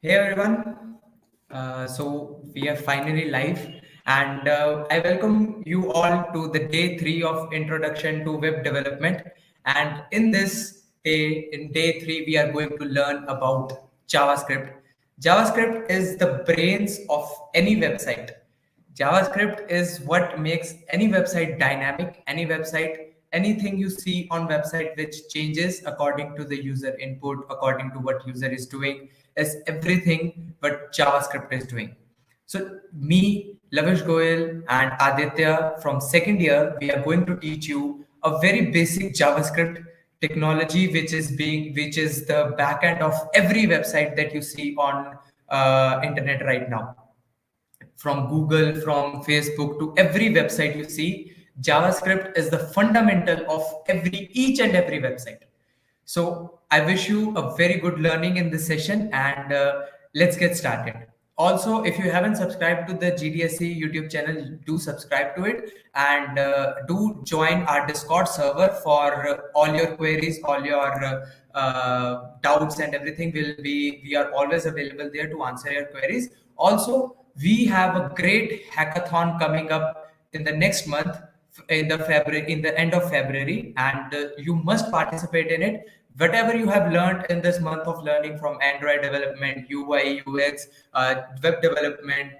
Hey everyone, so we are finally live, and I welcome you all to the day three of Introduction to Web Development. And in this day, in day three, we are going to learn about JavaScript. JavaScript is the brains of any website. JavaScript is what makes any website dynamic, any website, anything you see on website which changes according to the user input, according to what user is doing, is everything what JavaScript is doing. So me, Lavish Goyal and Aditya from second year, we are going to teach you a very basic JavaScript technology, which is the backend of every website that you see on internet right now, from Google, from Facebook to every website you see. JavaScript is the fundamental of each and every website. So I wish you a very good learning in this session, and let's get started. Also, if you haven't subscribed to the GDSC YouTube channel, do subscribe to it, and do join our Discord server for all your queries, all your doubts and everything. We are always available there to answer your queries. Also, we have a great hackathon coming up in the next month, in the end of February, and you must participate in it. Whatever you have learned in this month of learning, from Android development, UI, UX, web development,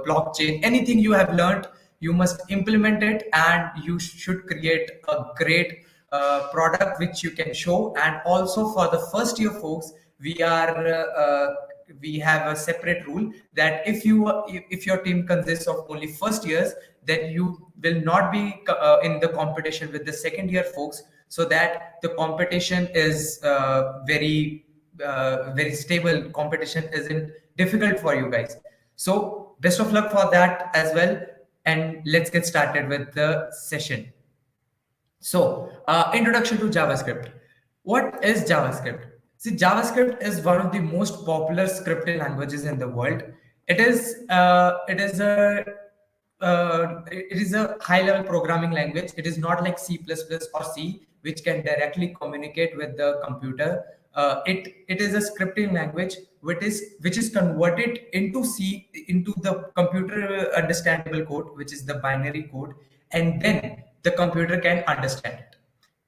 blockchain, anything you have learned, you must implement it, and you should create a great product which you can show. And also for the first year folks, we have a separate rule that if your team consists of only first years, then you will not be in the competition with the second year folks, so that the competition is very stable. Competition isn't difficult for you guys. So best of luck for that as well, and let's get started with the session. So, introduction to JavaScript. What is JavaScript? See, JavaScript is one of the most popular scripting languages in the world. It is a high-level programming language. It is not like C++ or C, which can directly communicate with the computer. It is a scripting language which is converted into the computer understandable code, which is the binary code, and then the computer can understand it.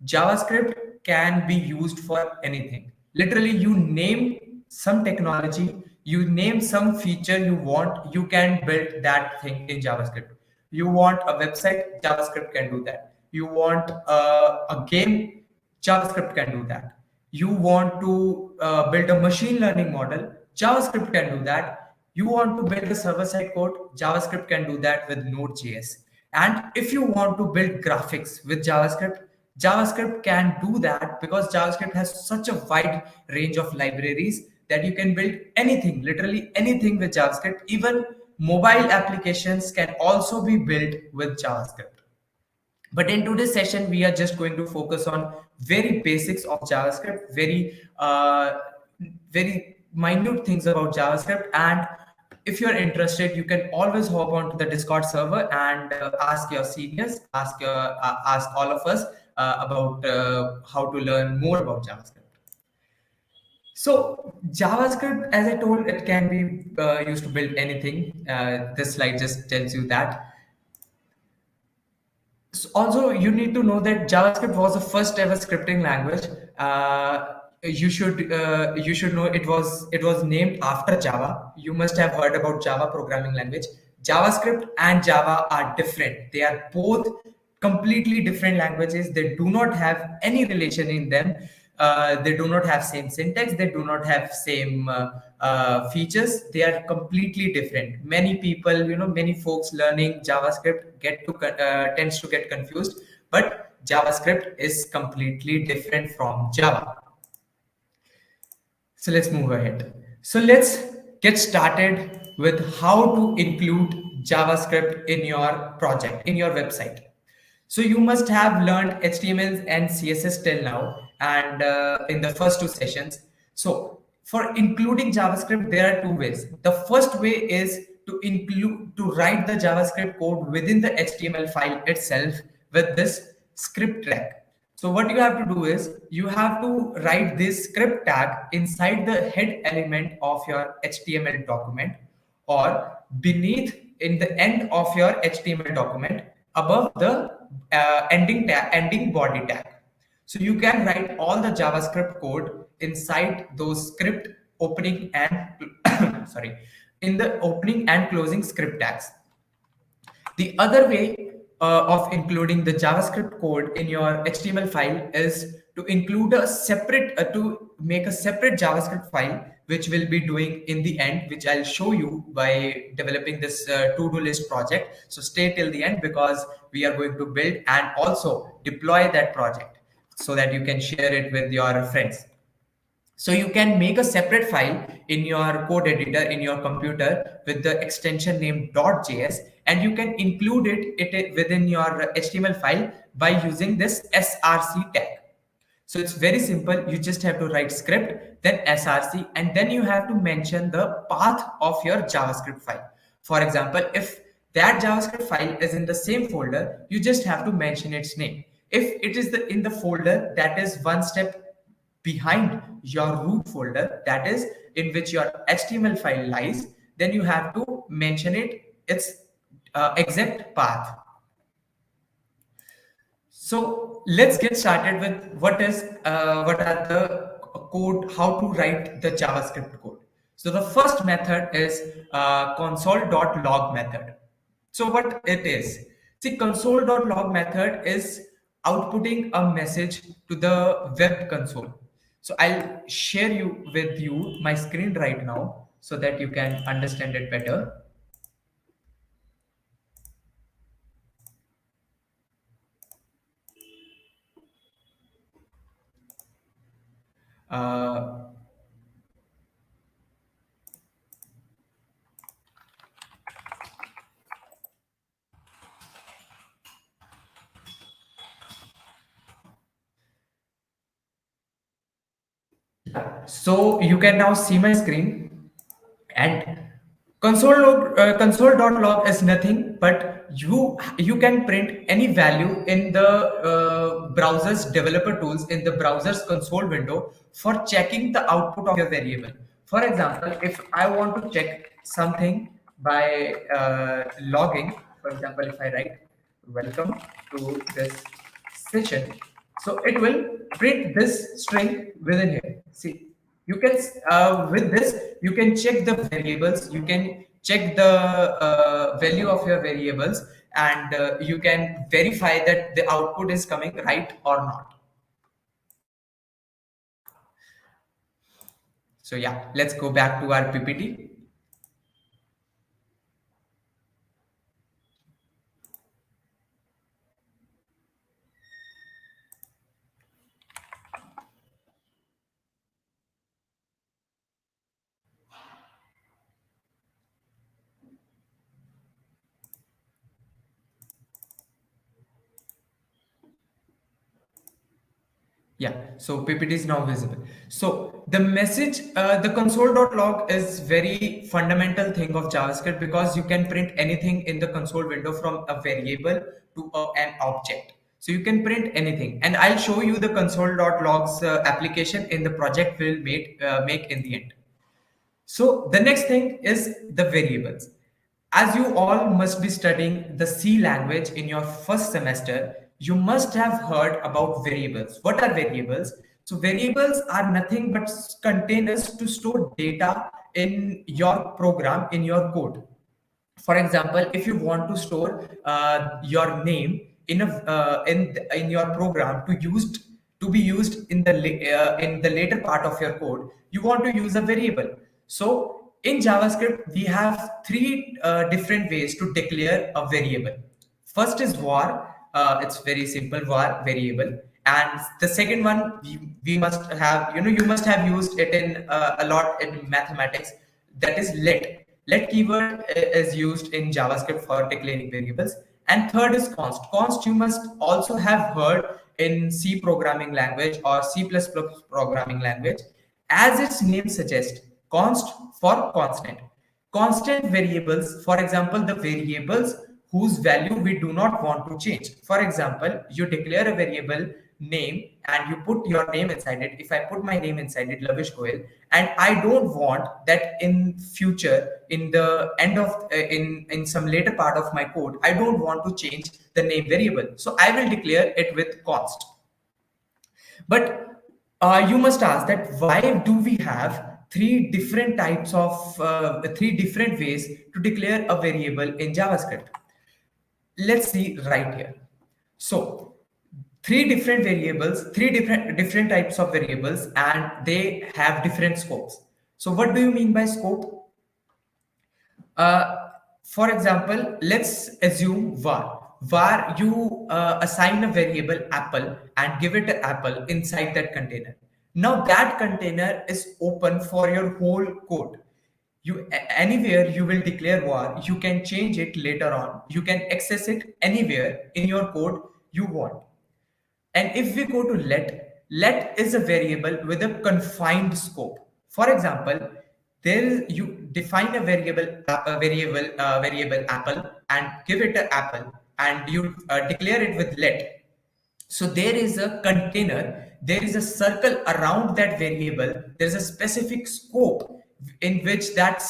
JavaScript can be used for anything. Literally, you name some technology, you name some feature you want, you can build that thing in JavaScript. You want a website, JavaScript can do that. You want a game, JavaScript can do that. You want to build a machine learning model, JavaScript can do that. You want to build a server-side code, JavaScript can do that with Node.js. And if you want to build graphics with JavaScript, JavaScript can do that, because JavaScript has such a wide range of libraries that you can build anything, literally anything with JavaScript. Even mobile applications can also be built with JavaScript. But in today's session, we are just going to focus on very basics of JavaScript, very minute things about JavaScript. And if you're interested, you can always hop onto the Discord server and ask your seniors, ask all of us about how to learn more about JavaScript. So JavaScript, as I told, it can be used to build anything. This slide just tells you that. So also, you need to know that JavaScript was the first ever scripting language. You should know it was named after Java. You must have heard about Java programming language. JavaScript and Java are different. They are both completely different languages. They do not have any relation in them. They do not have same syntax. They do not have same features. They are completely different. Many people, many folks learning JavaScript tends to get confused, but JavaScript is completely different from Java. So let's move ahead. So let's get started with how to include JavaScript in your project, in your website. So you must have learned HTML and CSS till now, and in the first two sessions. So for including JavaScript, there are two ways. The first way is to write the JavaScript code within the HTML file itself with this script track. So what you have to do is you have to write this script tag inside the head element of your HTML document or beneath in the end of your HTML document above the ending body tag. So you can write all the JavaScript code inside those script opening and sorry, in the opening and closing script tags. The other way of including the JavaScript code in your HTML file is to include a separate, to make a separate JavaScript file, which we'll be doing in the end, which I'll show you by developing this to-do list project. So stay till the end because we are going to build and also deploy that project so that you can share it with your friends. So you can make a separate file in your code editor in your computer with the extension name .js, and you can include it within your HTML file by using this src tag. So it's very simple. You just have to write script, then src, and then you have to mention the path of your JavaScript file. For example, if that JavaScript file is in the same folder, you just have to mention its name. If it is in the folder that is one step behind your root folder, that is in which your HTML file lies, then you have to mention its exact path. So let's get started with what are the code, how to write the JavaScript code. So the first method is console.log method. So what it is? See, console.log method is outputting a message to the web console. So I'll share with you my screen right now so that you can understand it better. Uh, so you can now see my screen, and console.log is nothing but you can print any value in the browser's developer tools in the browser's console window for checking the output of your variable. For example, if I want to check something by logging, for example, if I write welcome to this session, so it will print this string within here. See, you can with this you can check the variables, you can check the value of your variables, and you can verify that the output is coming right or not. So yeah, let's go back to our PPT. Yeah, so PPT is now visible. So the message, the console.log is very fundamental thing of JavaScript because you can print anything in the console window from a variable to an object. So you can print anything, and I'll show you the console.logs application in the project we'll make in the end. So the next thing is the variables. As you all must be studying the C language in your first semester, you must have heard about variables. What are variables? So variables are nothing but containers to store data in your program, in your code. For example, if you want to store your name in your program to be used in the later part of your code, you want to use a variable. So in JavaScript we have three different ways to declare a variable. First is var. It's very simple, var variable. And the second one, we must have, you must have used it in a lot in mathematics, that is let. Let keyword is used in JavaScript for declaring variables. And third is const. Const you must also have heard in C programming language or C++ programming language. As its name suggests, const for constant. Constant variables, for example, the variables whose value we do not want to change. For example, you declare a variable name and you put your name inside it, if I put my name inside it, Lavish Goyal, and I don't want that in future, in the end of in some later part of my code, I don't want to change the name variable, so I will declare it with const. But you must ask that why do we have three different types of three different ways to declare a variable in JavaScript? Let's see right here. So three different variables, three different types of variables, and they have different scopes. So what do you mean by scope? For example, let's assume var. Var, you assign a variable apple and give it an apple inside that container. Now that container is open for your whole code. Anywhere you will declare var, you can change it later on. You can access it anywhere in your code you want. And if we go to let is a variable with a confined scope. For example, you define a variable apple and give it an apple, and you declare it with let. So there is a container, there is a circle around that variable, there's a specific scope in which that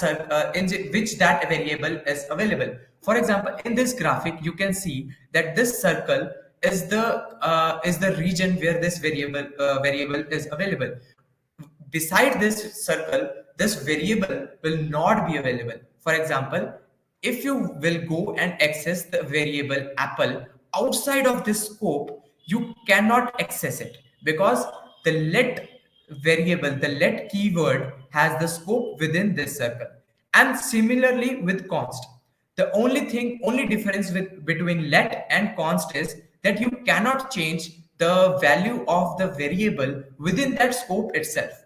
variable is available. For example, in this graphic, you can see that this circle is the region where this variable is available. Beside this circle, this variable will not be available. For example, if you will go and access the variable apple outside of this scope, you cannot access it because the let variable, the let keyword has the scope within this circle. And similarly with const. The only difference between let and const is that you cannot change the value of the variable within that scope itself.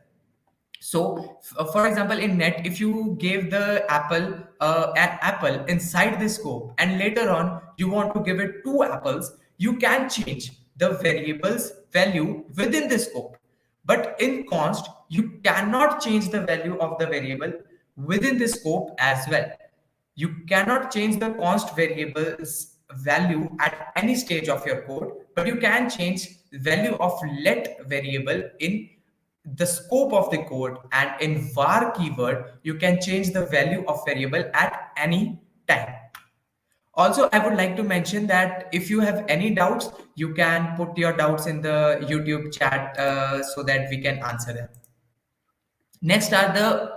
So, for example, in net, if you gave the apple an apple inside the scope, and later on you want to give it two apples, you can change the variable's value within the scope. But in const, you cannot change the value of the variable within the scope as well. You cannot change the const variable's value at any stage of your code, but you can change the value of let variable in the scope of the code, and in var keyword you can change the value of variable at any time. Also, I would like to mention that if you have any doubts, you can put your doubts in the YouTube chat so that we can answer them. Next are the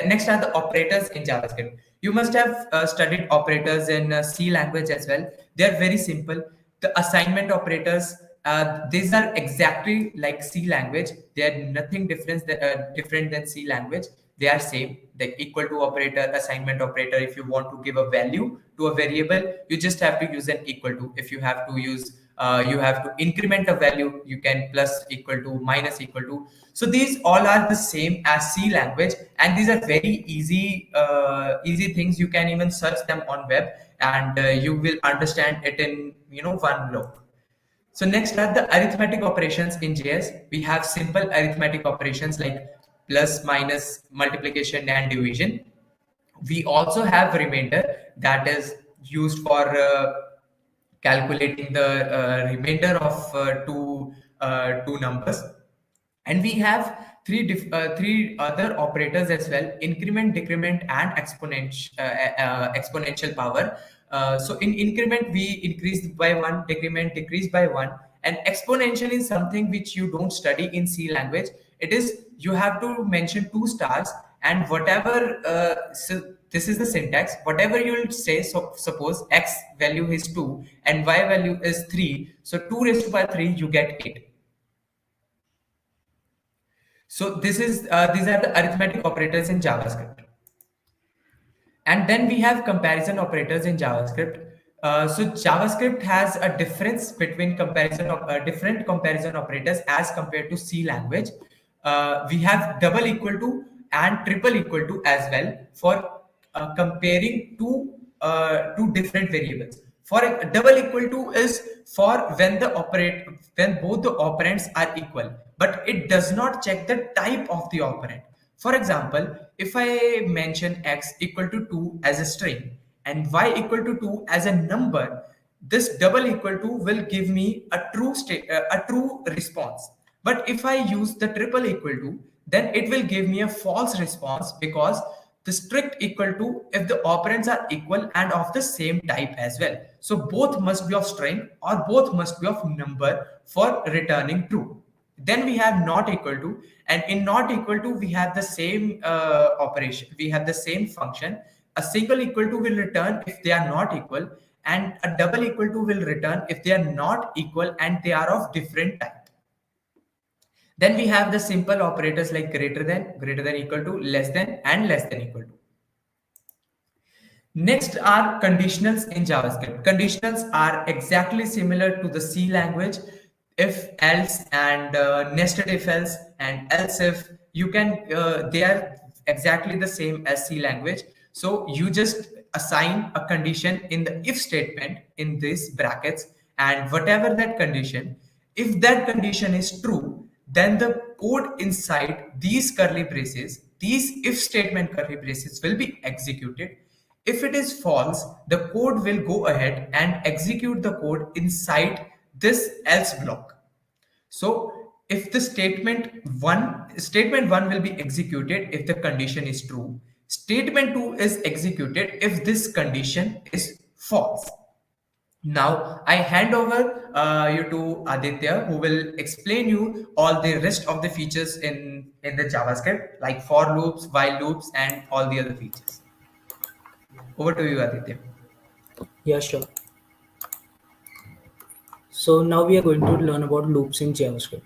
next are the operators in JavaScript. You must have studied operators in C language as well. They are very simple. The assignment operators, these are exactly like C language. They are nothing different than C language. They are same. The equal to operator, assignment operator. If you want to give a value to a variable, you just have to use an equal to. If you have to use you have to increment a value, you can plus equal to, minus equal to. So these all are the same as C language, and these are very easy things. You can even search them on web, and you will understand it in one look. So next are the arithmetic operations in JS. We have simple arithmetic operations like plus, minus, multiplication, and division. We also have remainder that is used for calculating the remainder of two numbers. And we have three other operators as well: increment, decrement, and exponential power. So in increment, we increase by one, decrement decrease by one, and exponential is something which you don't study in C language. It is, you have to mention two stars, and whatever so this is the syntax. Whatever you will say, so suppose x value is 2 and y value is 3, so 2 raised to power 3, you get 8. So this is these are the arithmetic operators in JavaScript. And then we have comparison operators in JavaScript. So JavaScript has a difference between different comparison operators as compared to C language. We have double equal to and triple equal to as well for comparing two different variables. For a double equal to is for when both the operands are equal, but it does not check the type of the operand. For example, if I mention x equal to 2 as a string and y equal to 2 as a number, this double equal to will give me a true state, a true response. But if I use the triple equal to, then it will give me a false response, because the strict equal to if the operands are equal and of the same type as well. So both must be of string or both must be of number for returning true. Then we have not equal to, and in not equal to we have the same operation, we have the same function. A single equal to will return if they are not equal, and a double equal to will return if they are not equal and they are of different type. Then we have the simple operators like greater than equal to, less than, and less than equal to. Next are conditionals in JavaScript. Conditionals are exactly similar to the C language. If else and nested if else and else if, you can they are exactly the same as C language. So you just assign a condition in the if statement in these brackets, and whatever that condition, if that condition is true, then the code inside these curly braces, these if statement curly braces, will be executed. If it is false, the code will go ahead and execute the code inside this else block. So if the statement 1 will be executed if the condition is true. Statement 2 is executed if this condition is false. Now I hand over you to Aditya, who will explain you all the rest of the features in the JavaScript, like for loops, while loops, and all the other features. Over to you, Aditya. Yeah, sure. So now we are going to learn about loops in JavaScript.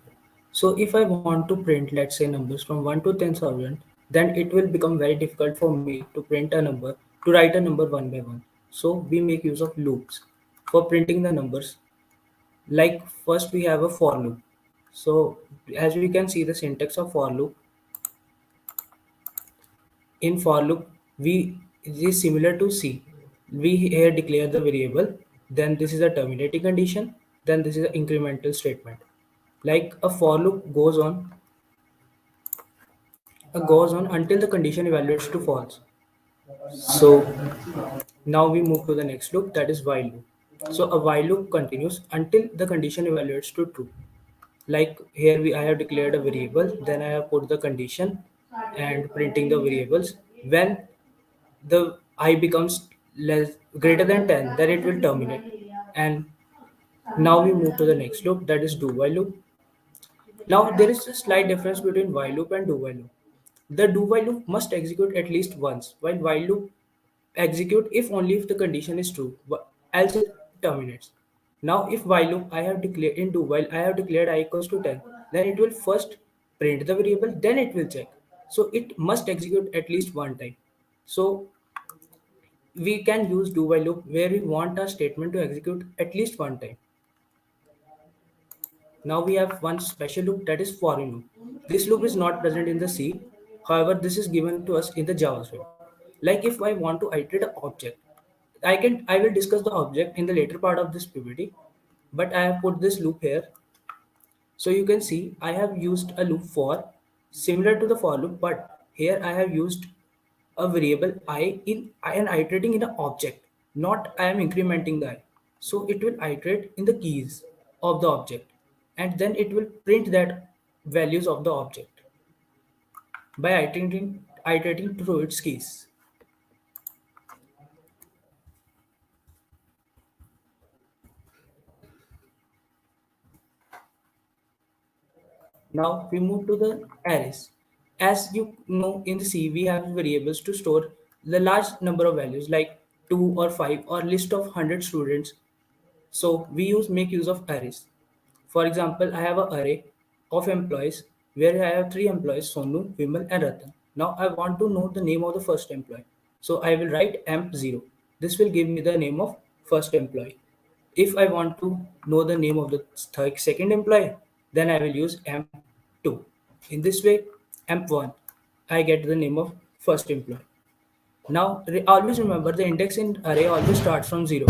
So if I want to print, let's say, numbers from 1 to 10,000, then it will become very difficult for me to print a number, to write a number one by one. So we make use of loops for printing the numbers. Like first we have a for loop. So as we can see the syntax of for loop, in for loop, it is similar to C. We here declare the variable, then this is a terminating condition, then this is an incremental statement. Like a for loop goes on until the condition evaluates to false. So now we move to the next loop, that is while loop. So a while loop continues until the condition evaluates to true. Like here I have declared a variable, then I have put the condition and printing the variables. When the I becomes less greater than 10, then it will terminate. And now we move to the next loop, that is do while loop. Now there is a slight difference between while loop and do while loop. The do while loop must execute at least once, while loop execute if only if the condition is true, else it terminates. Now if while loop I have declared in do while I have declared I equals to 10, then it will first print the variable, then it will check. So it must execute at least one time. So we can use do while loop where we want our statement to execute at least one time. Now we have one special loop, that is for loop. This loop is not present in the C. However, this is given to us in the JavaScript. Like if I want to iterate an object, I will discuss the object in the later part of this PPT, but I have put this loop here. So you can see I have used a loop for similar to the for loop, but here I have used a variable I am iterating in an object, not I am incrementing the I. So it will iterate in the keys of the object, and then it will print that values of the object by iterating through its keys. Now we move to the arrays. As you know, in the C, we have variables to store the large number of values like 2 or 5 or list of 100 students. So we make use of arrays. For example, I have an array of employees where I have 3 employees, Sonu, Vimal, and Ratan. Now I want to know the name of the first employee. So I will write emp0. This will give me the name of first employee. If I want to know the name of the second employee, then I will use emp2. In this way, emp1, I get the name of first employee. Now, always remember the index in array always starts from 0.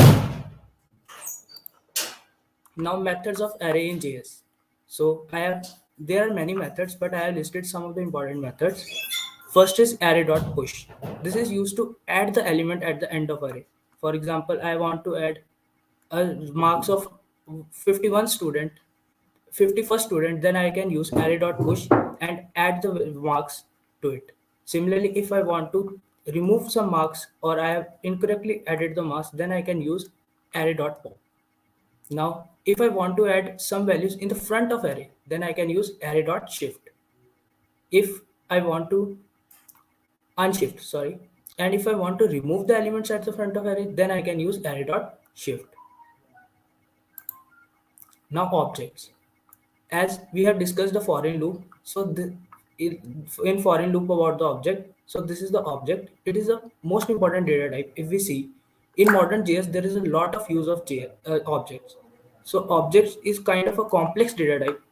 Now, methods of array in JS. So there are many methods, but I have listed some of the important methods. First is array.push. This is used to add the element at the end of array. For example, I want to add marks of 51 student, 51st student, then I can use array.push and add the marks to it. Similarly, if I want to remove some marks or I have incorrectly added the marks, then I can use array.pop. Now, if I want to add some values in the front of array, then I can use array.shift. If I want to unshift, sorry, and if I want to remove the elements at the front of array, then I can use array.shift. Now objects. As we have discussed the foreign loop, so in foreign loop about the object, so this is the object. It is the most important data type. If we see in modern JS, there is a lot of use of objects. So objects is kind of a complex data type,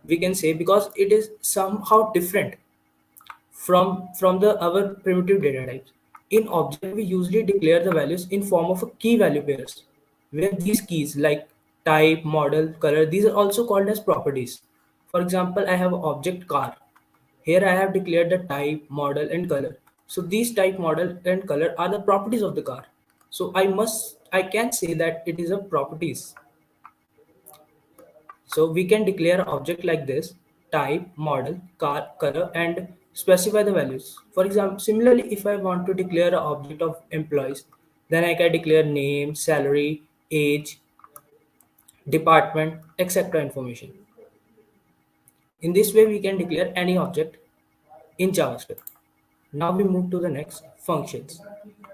we can say, because it is somehow different from the our primitive data types. In object, we usually declare the values in form of a key value pairs, where these keys like type, model, color, these are also called as properties. For example, I have object car. Here I have declared the type, model, and color. So these type, model, and color are the properties of the car. So I can say that it is a properties. So we can declare an object like this: type, model, car, color, and specify the values. For example, similarly, if I want to declare an object of employees, then I can declare name, salary, age, department, etc. information. In this way, we can declare any object in JavaScript. Now we move to the next, functions.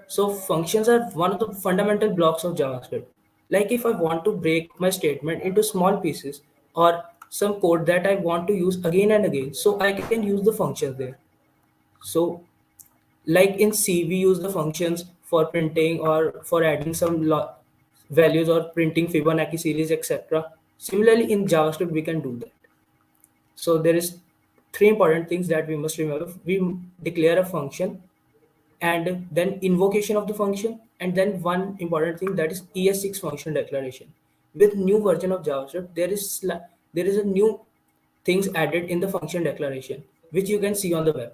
So functions are one of the fundamental blocks of JavaScript. Like if I want to break my statement into small pieces or some code that I want to use again and again, so I can use the functions there. So like in C, we use the functions for printing or for adding some values or printing Fibonacci series, etc. Similarly, in JavaScript, we can do that. So there is three important things that we must remember. We declare a function and then invocation of the function, and then one important thing, that is ES6 function declaration. With new version of JavaScript, there is a new things added in the function declaration, which you can see on the web.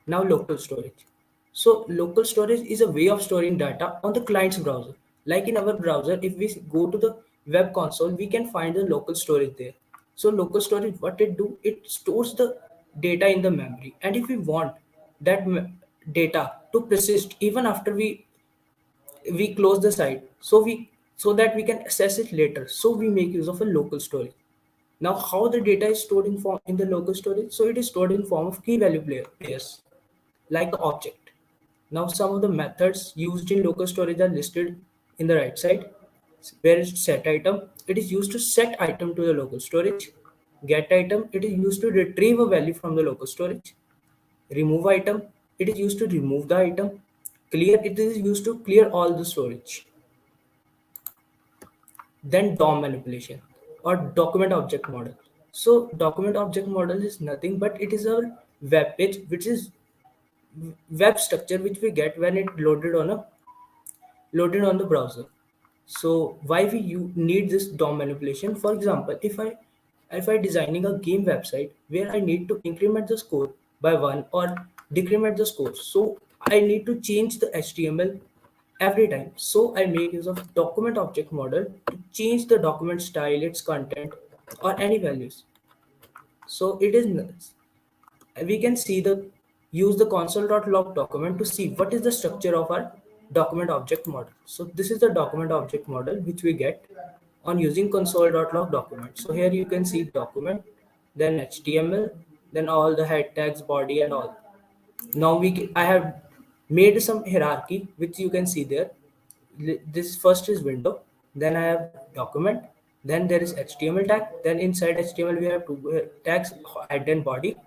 Now local storage. So local storage is a way of storing data on the client's browser. Like in our browser, if we go to the web console, we can find the local storage there. So local storage, what it do, it stores the data in the memory. And if we want that data to persist even after we close the site, so that we can access it later, so we make use of a local storage. Now how the data is stored in the local storage? So it is stored in form of key value pairs, like the object. Now some of the methods used in local storage are listed in the right side. Where is set item? It is used to set item to the local storage. Get item, it is used to retrieve a value from the local storage. Remove item, it is used to remove the item. Clear, it is used to clear all the storage. Then DOM manipulation, or document object model. So document object model is nothing but it is a web page, which is web structure which we get when it loaded on the browser. So why we need this DOM manipulation? For example, if I designing a game website where I need to increment the score by 1 or decrement the score, so I need to change the HTML every time. So I make use of document object model to change the document style, its content, or any values. So it is, we can see the use the console.log document to see what is the structure of our document object model. So this is the document object model which we get on using console.log document. So here you can see document, then HTML, then all the head tags, body, and all. Now I have made some hierarchy which you can see there. This first is window, then I have document, then there is HTML tag, then inside HTML we have two tags, head and body.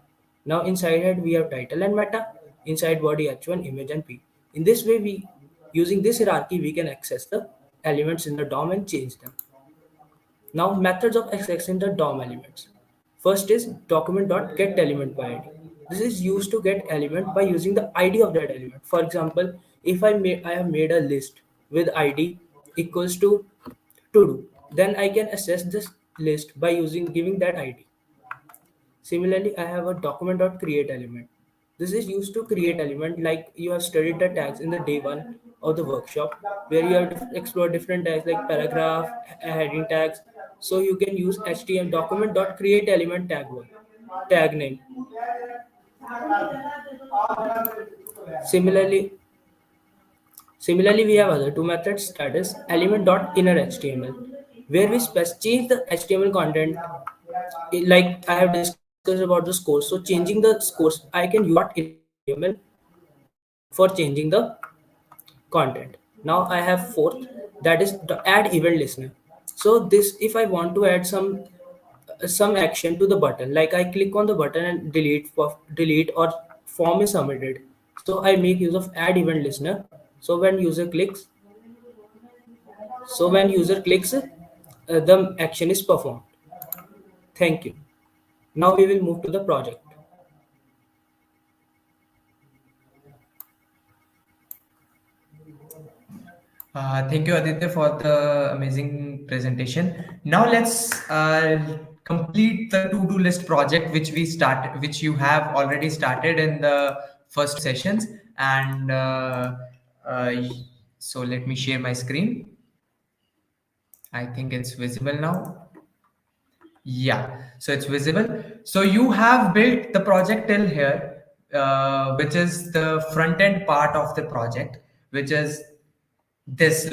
Now inside head we have title and meta, inside body h1, image, and p. In this way, we using this hierarchy we can access the elements in the DOM and change them. Now methods of accessing the DOM elements. First is document.getElement by ID. This is used to get element by using the ID of that element. For example, if I have made a list with ID equals to do, then I can access this list by giving that ID. Similarly, I have a document.createElement. This is used to create element like you have studied the tags in the day one of the workshop, where you have explored different tags like paragraph, heading tags. So you can use HTML document dot create element tag one, tag name. Similarly, Similarly, we have other two methods, that is element.innerHTML, where we change the HTML content. Like I have discussed about the scores. So changing the scores, I can use innerHTML for changing the content. Now I have fourth, that is the add event listener. So this, if I want to add some action to the button, like I click on the button and delete or form is submitted. So I make use of add event listener. So when user clicks, the action is performed. Thank you. Now we will move to the project. Thank you, Aditya, for the amazing presentation. Now let's complete the to-do list project, which you have already started in the first sessions. And uh, so let me share my screen. I think it's visible now. Yeah, so it's visible. So you have built the project till here, which is the front end part of the project, which is this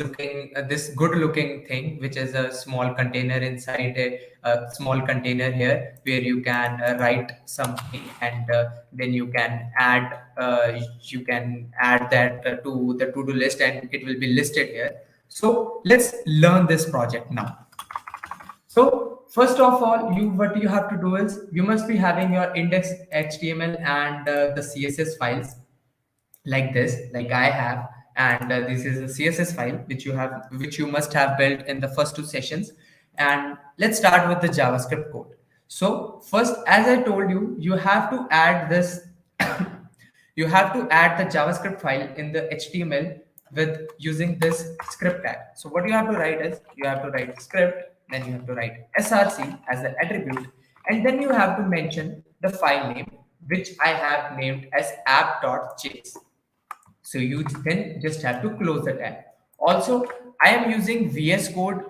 good looking thing, which is a small container inside a small container here, where you can write something, and then you can add that to the to-do list, and it will be listed here. So let's learn this project now. So first of all, what you have to do is you must be having your index HTML and the CSS files like this, like I have, and this is a CSS file which you must have built in the first two sessions. And let's start with the JavaScript code. So first, as I told you, you have to add this you have to add the JavaScript file in the HTML with using this script tag. So what you have to write is you have to write script, then you have to write src as the attribute, and then you have to mention the file name, which I have named as app.js. So you then just have to close the tab. Also, I am using VS Code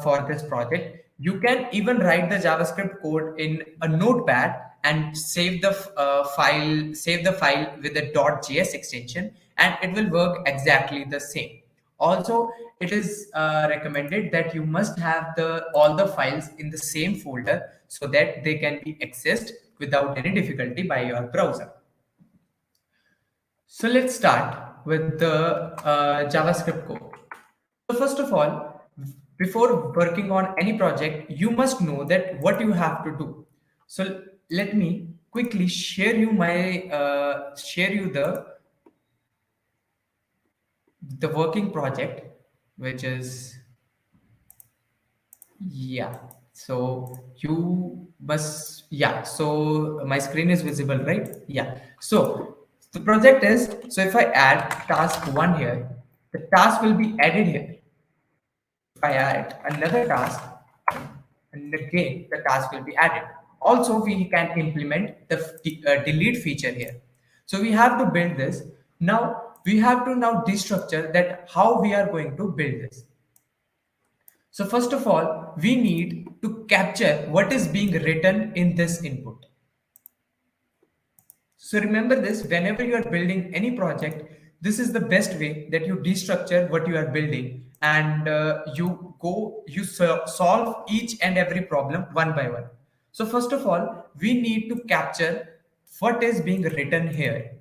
for this project. You can even write the JavaScript code in a notepad and save the file with the .js extension, and it will work exactly the same. Also, it is recommended that you must have the all the files in the same folder so that they can be accessed without any difficulty by your browser. So let's start with the JavaScript code. So first of all, before working on any project, you must know that what you have to do. So let me quickly share you the working project, which is, yeah. So you must, yeah. So my screen is visible, right? Yeah. So the project is, so if I add task one here, the task will be added here. If I add another task, and again the task will be added. Also, we can implement the delete feature here. So we have to build this. Now we have to now destructure that how we are going to build this. So first of all, we need to capture what is being written in this input. So remember this, whenever you are building any project, this is the best way that you destructure what you are building, and solve each and every problem one by one. So first of all, we need to capture what is being written here.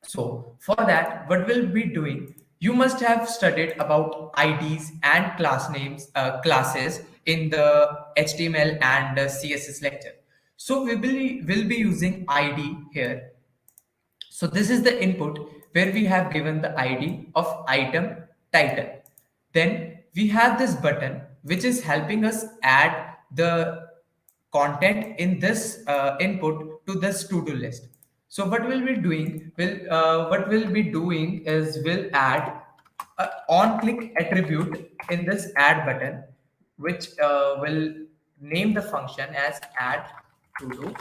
So for that, what we'll be doing, you must have studied about IDs and class names, classes in the HTML and CSS lecture. So will be using ID here. So this is the input where we have given the ID of item title. Then we have this button which is helping us add the content in this input to this to-do list. So what we'll be doing is we'll add a on-click attribute in this add button, which will name the function as add to do,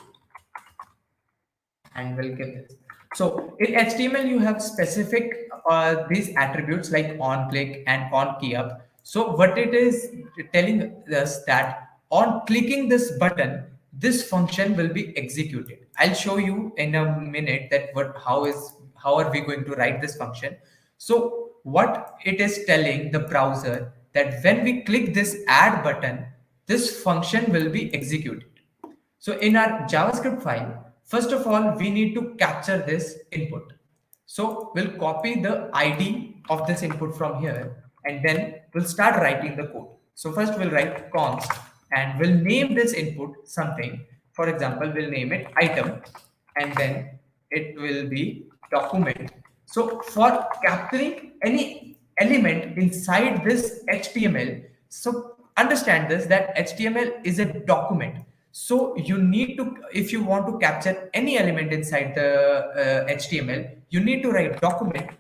and we'll give this. So in HTML, you have specific these attributes like on click and on key up. So what it is telling us that on clicking this button, this function will be executed. I'll show you in a minute that how are we going to write this function. So what it is telling the browser that when we click this add button, this function will be executed. So in our JavaScript file, first of all, we need to capture this input. So we'll copy the ID of this input from here and then we'll start writing the code. So first we'll write const and we'll name this input something. For example, we'll name it item and then it will be document. So for capturing any element inside this HTML, so understand this that HTML is a document. So you need to, if you want to capture any element inside the HTML, you need to write document.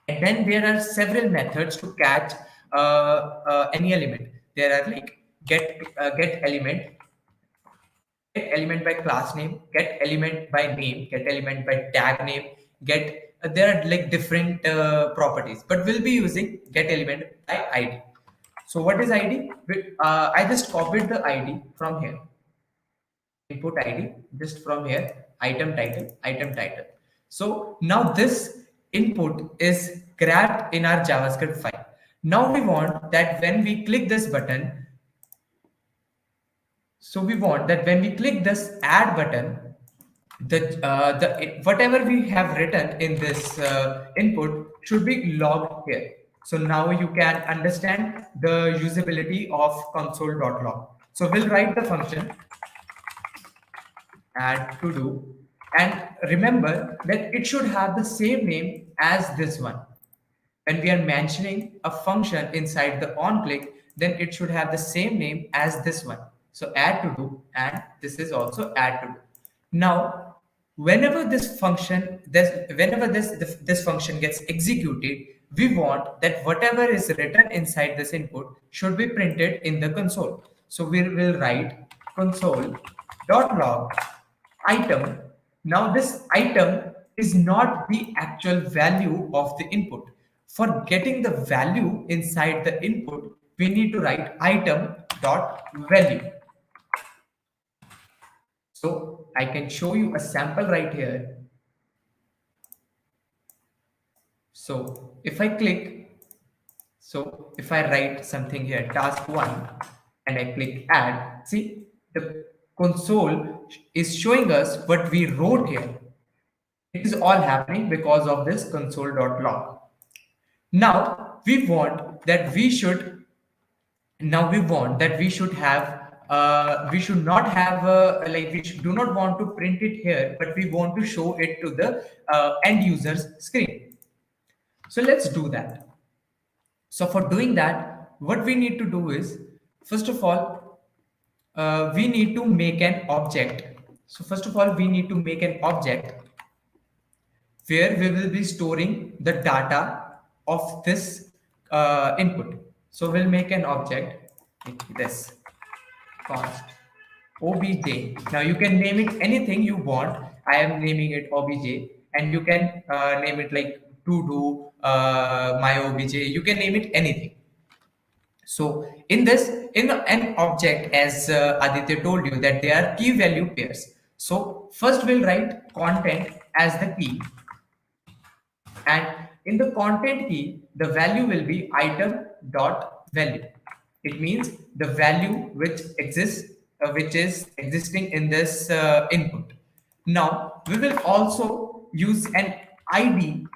And then there are several methods to catch any element. There are like get element by class name, get element by name, get element by tag name, get there are like different properties, but we'll be using get element by ID. So what is ID? I just copied the ID from here, input ID, just from here, item title, item title. So now this input is grabbed in our JavaScript file. Now we want that when we click this button, so we want that when we click this add button, the whatever we have written in this input should be logged here. So now you can understand the usability of console.log. So we'll write the function add to do, and remember that it should have the same name as this one. When we are mentioning a function inside the on click, then it should have the same name as this one. So add to do, and this is also add to do. Now whenever this function gets executed, we want that whatever is written inside this input should be printed in the console. So we will write console.log item. Now this item is not the actual value of the input. For getting the value inside the input, we need to write item dot value. So I can show you a sample right here. So if I click, so if I write something here, task 1, and I click add, see the console is showing us what we wrote here. It is all happening because of this console.log. Now we want that we should have we should not have do not want to print it here, but we want to show it to the end user's screen. So let's do that. So for doing that, what we need to do is, first of all, we need to make an object. So first of all, we need to make an object where we will be storing the data of this input. So we'll make an object like this, const obj. Now you can name it anything you want. I am naming it obj, and you can name it like to do my obj. You can name it anything. So in an object, as Aditya told you, that they are key value pairs. So first we'll write content as the key, and in the content key, the value will be item dot value. It means the value which exists, which is existing in this input. Now we will also use an ID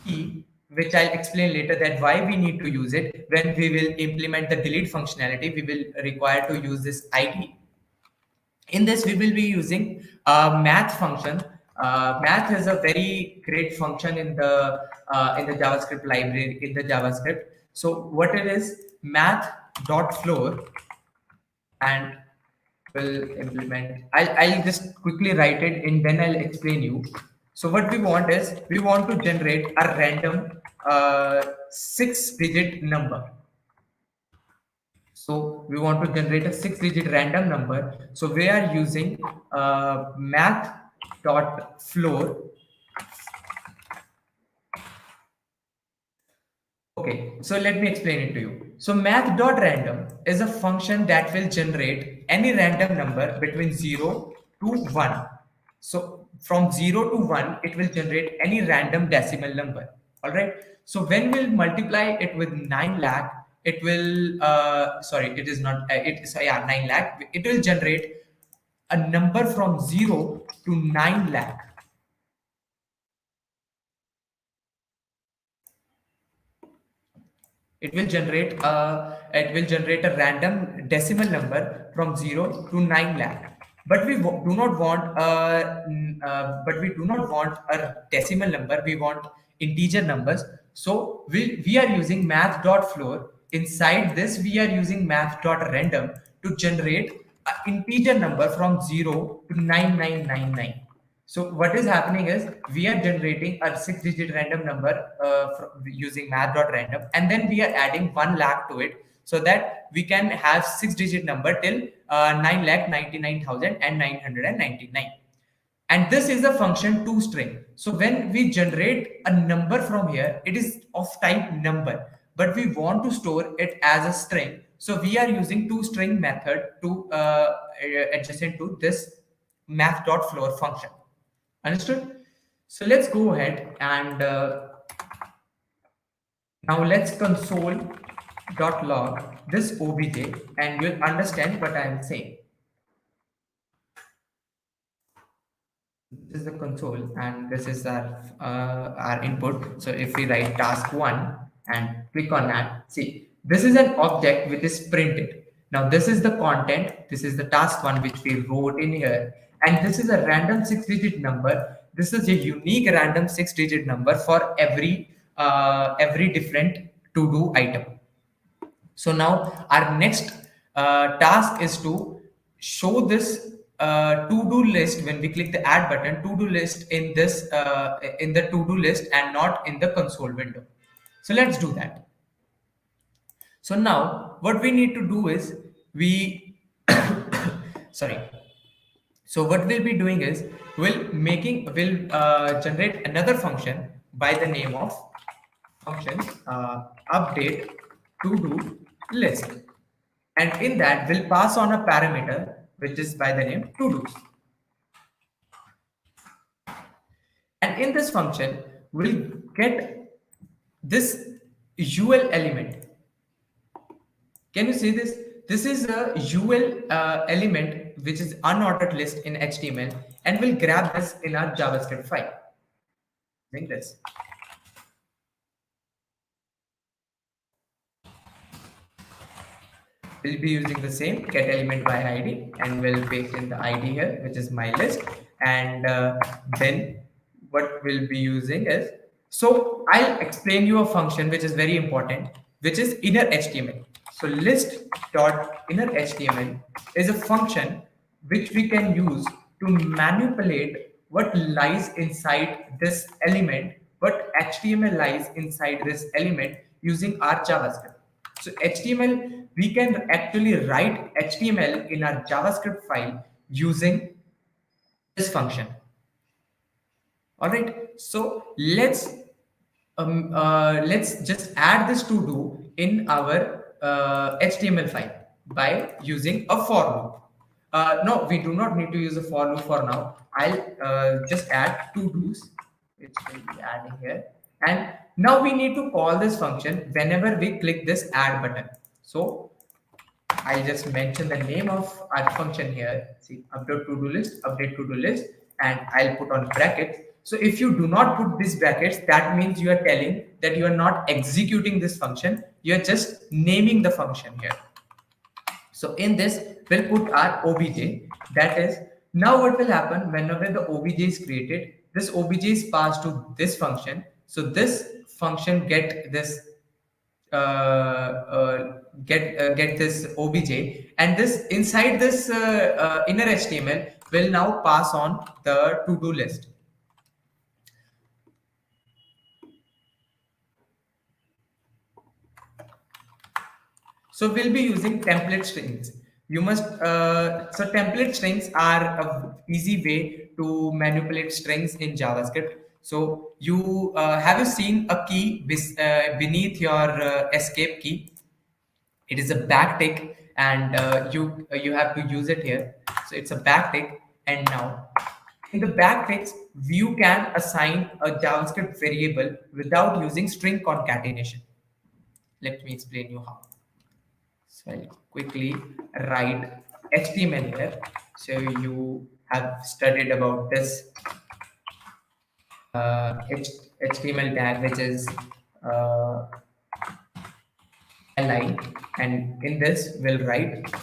key, which I'll explain later that why we need to use it. When we will implement the delete functionality, we will require to use this ID. In this, we will be using a math function. Math is a very great function in the JavaScript library, in the JavaScript. So what it is, math.floor, and will implement. I'll just quickly write it and then I'll explain you. So what we want is, we want to generate a random 6-digit number. So we want to generate a 6-digit random number. So we are using math dot floor. Okay, so let me explain it to you. So math.random is a function that will generate any random number between 0 to 1. So from 0 to 1, it will generate any random decimal number. All right. So when we'll multiply it with 9 lakh, it will, sorry, it is not, so yeah, 9 lakh. It will generate a number from 0 to 9 lakh. It will generate a random decimal number from 0 to 9 lakh, but we do not want a decimal number. We want integer numbers. So we are using math.floor. Inside this, we are using math.random to generate an integer number from 0 to 9999. So what is happening is we are generating a 6-digit random number using math.random, and then we are adding 1 lakh to it, so that we can have 6-digit number till 9,99,999. And this is the function toString. So when we generate a number from here, it is of type number, but we want to store it as a string. So we are using toString method to adjacent to this math.floor function. Understood? So let's go ahead and now let's console.log this obj, and you'll understand what I am saying. This is the console, and this is our input. So if we write task1 and click on that, see, this is an object which is printed. Now this is the content, this is the task1 which we wrote in here, and this is a random 6-digit number. This is a unique random 6-digit number for every different to do item. So now our next task is to show this to-do list. When we click the add button, to-do list in this in the to-do list and not in the console window. So let's do that. So now what we need to do is we sorry. So what we'll be doing is we'll generate another function by the name of function update to do list, and in that we'll pass on a parameter which is by the name to do, and in this function we'll get this ul element. Can you see this? This is a ul element which is unordered list in HTML, and we'll grab this in our JavaScript file like this. We'll be using the same get element by id, and we'll paste in the id here, which is my list. And then what we'll be using is, so I'll explain you a function which is very important, which is inner HTML. So list dot inner HTML is a function which we can use to manipulate what lies inside this element, what HTML lies inside this element using our JavaScript. So HTML, we can actually write HTML in our JavaScript file using this function. All right. So let's just add this to do in our HTML file by using a for loop. No, we do not need to use a for loop for now. I'll just add to do's, which will be adding here. And now we need to call this function whenever we click this add button. So I'll just mention the name of our function here. See, update to do list, and I'll put on brackets. So if you do not put these brackets, that means you are telling that you are not executing this function. You are just naming the function here. So in this, we'll put our obj. That is, now what will happen whenever the obj is created, this obj is passed to this function. So this function get this get this obj, and this inside this inner HTML will now pass on the to-do list. So we'll be using template strings. you must so template strings are a easy way to manipulate strings in JavaScript. So you have you seen a key beneath your escape key? It is a backtick, and you have to use it here. So it's a backtick, and now in the backticks you can assign a JavaScript variable without using string concatenation. Let me explain you how. So I'll quickly write HTML here. So you have studied about this HTML tag, which is uh, li, and in this we'll write.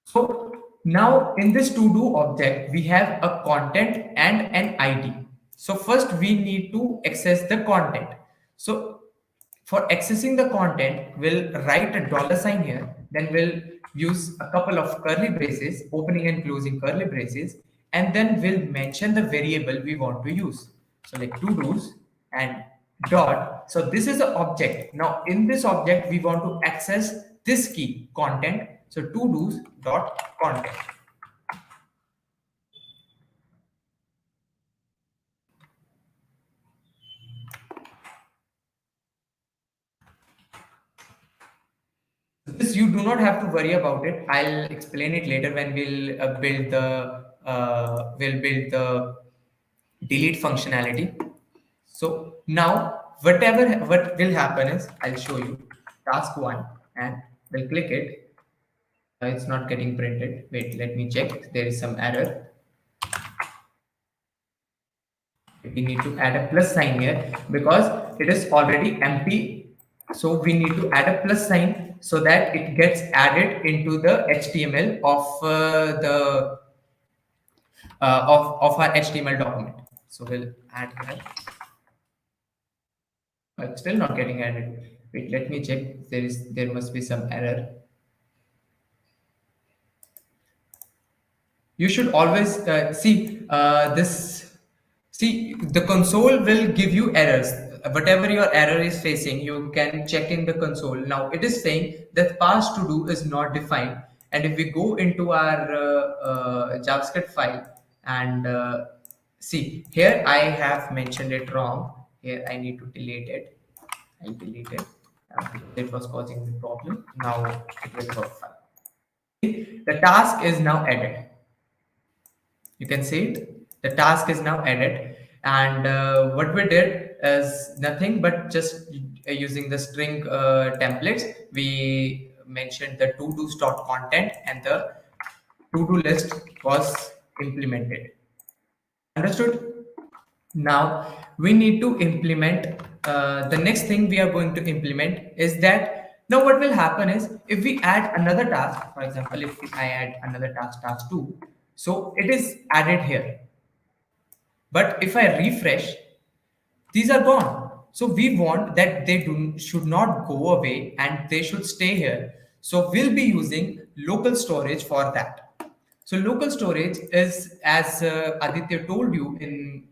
So now in this to do object, we have a content and an ID. So first we need to access the content. So for accessing the content, we'll write a dollar sign here. Then we'll use a couple of curly braces, opening and closing curly braces, and then we'll mention the variable we want to use. So like to do's and dot. So this is the object. Now in this object, we want to access this key content. So to do's dot content. This you do not have to worry about it. I'll explain it later when we'll build the delete functionality. So now what will happen is I'll show you task one, and we'll click it. It's not getting printed. Wait, let me check. There is some error. We need to add a plus sign here because it is already empty. So we need to add a plus sign so that it gets added into the HTML of the of our HTML document. So we'll add that. It's still not getting added. Wait, let me check. There must be some error. You should always see this. See, the console will give you errors. Whatever your error is facing, you can check in the console. Now it is saying that pass to do is not defined. And if we go into our JavaScript file and see here, I have mentioned it wrong. Here I need to delete it. I'll delete it. It was causing the problem. Now it will work fine. The task is now added. You can see it. The task is now added, and what we did is nothing but just using the string templates. We mentioned the to do dot content, and the to do list was implemented. Understood? Now we need to implement the next thing we are going to implement is that now what will happen is if we add another task, for example, if I add another task 2, so it is added here. But if I refresh, these are gone. So we want that they should not go away and they should stay here. So we'll be using local storage for that. So local storage is, as Aditya told you in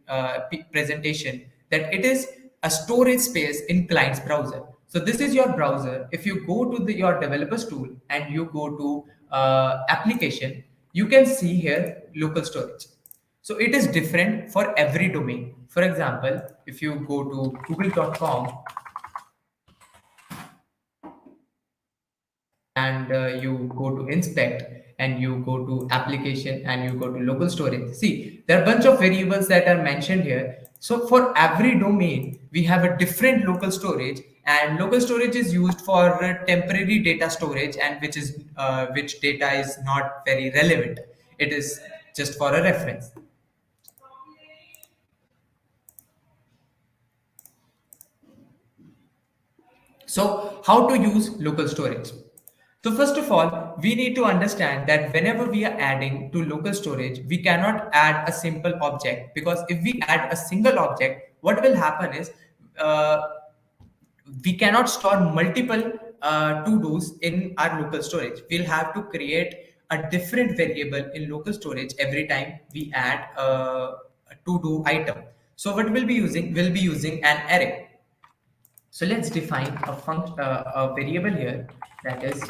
presentation, that it is a storage space in client's browser. So this is your browser. If you go to your developers tool and you go to application, you can see here local storage. So it is different for every domain. For example, if you go to google.com and you go to inspect and you go to application and you go to local storage, see there are a bunch of variables that are mentioned here. So for every domain we have a different local storage, and local storage is used for temporary data storage, and which data is not very relevant. It is just for a reference. So how to use local storage? So first of all, we need to understand that whenever we are adding to local storage, we cannot add a simple object, because if we add a single object, what will happen is uh, we cannot store multiple to-dos in our local storage. We'll have to create a different variable in local storage every time we add a to-do item. So what we'll be using? We'll be using an array. So let's define a variable here, that is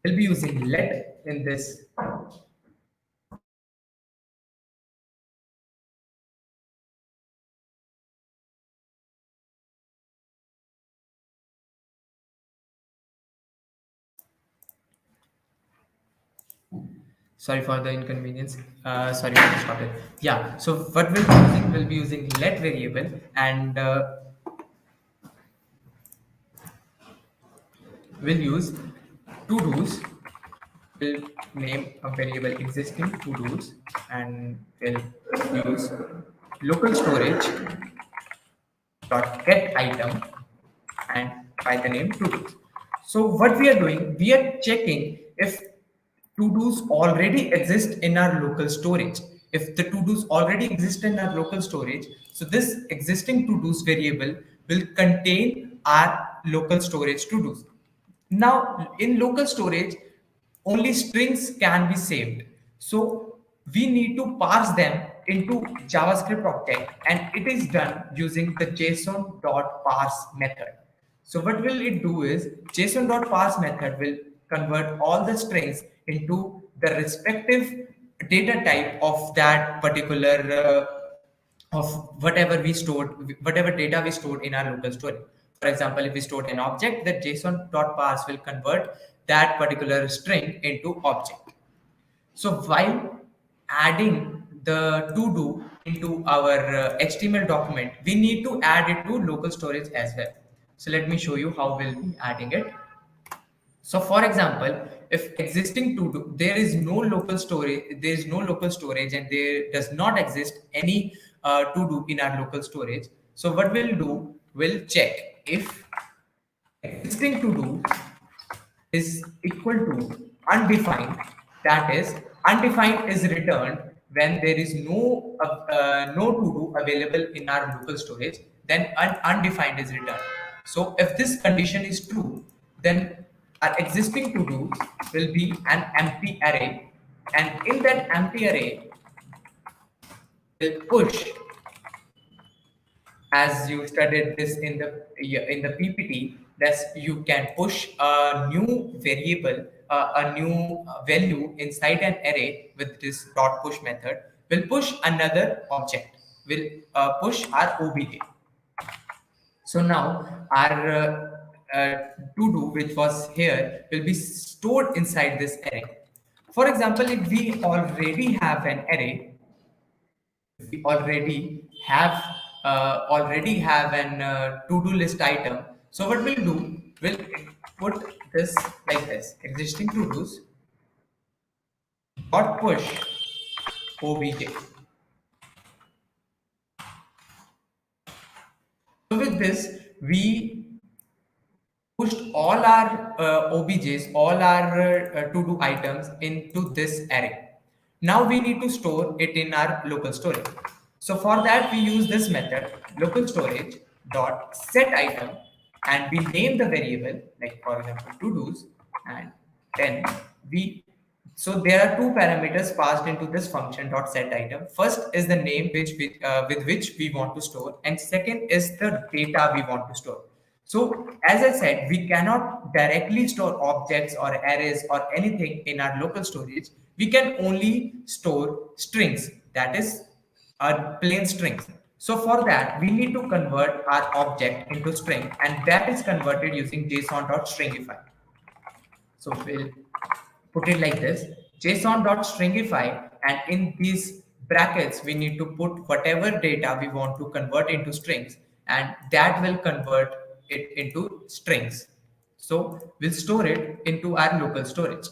We'll be using let in this. Sorry for the inconvenience. Sorry for the shortage. Yeah. So what we'll be using let variable, and we'll use to do's. We'll name a variable existing to do's, and we'll use local storage dot get item and by the name to do's. So what we are doing, we are checking if to-dos already exist in our local storage. If the to-dos already exist in our local storage, so this existing to-dos variable will contain our local storage to-dos. Now, in local storage, only strings can be saved. So we need to parse them into JavaScript object, and it is done using the JSON.parse method. So what will it do is JSON.parse method will convert all the strings into the respective data type of that particular of whatever we stored, whatever data we stored in our local storage. For example, if we stored an object, that JSON.parse will convert that particular string into object. So while adding the to do into our HTML document, we need to add it to local storage as well. So let me show you how we'll be adding it. So for example, if existing to do, there is no local storage, and there does not exist any to do in our local storage. So what we'll do, we'll check if existing to do is equal to undefined. That is, undefined is returned when there is no to do available in our local storage. Then undefined is returned. So if this condition is true, then our existing to do will be an empty array, and in that empty array will push, as you studied this in the PPT, that you can push a new variable, a new value inside an array with this dot push method. Will push another object. Will push our obj. So now our to do, which was here, will be stored inside this array. For example, if we already have an array, we already have an to-do list item. So what we'll do, we'll put this like this: existing to-dos dot push obj. So with this, we pushed all our objs, all our to-do items into this array. Now we need to store it in our local storage. So for that, we use this method, local storage dot set item, and we name the variable, like for example to-dos, and then we, so there are two parameters passed into this function dot set item. First is the name with which we want to store, and second is the data we want to store. So as I said, we cannot directly store objects or arrays or anything in our local storage. We can only store strings, that is our plain strings. So for that, we need to convert our object into string, and that is converted using json.stringify. So we'll put it like this: json.stringify, and in these brackets, we need to put whatever data we want to convert into strings, and that will convert it into strings. So we'll store it into our local storage.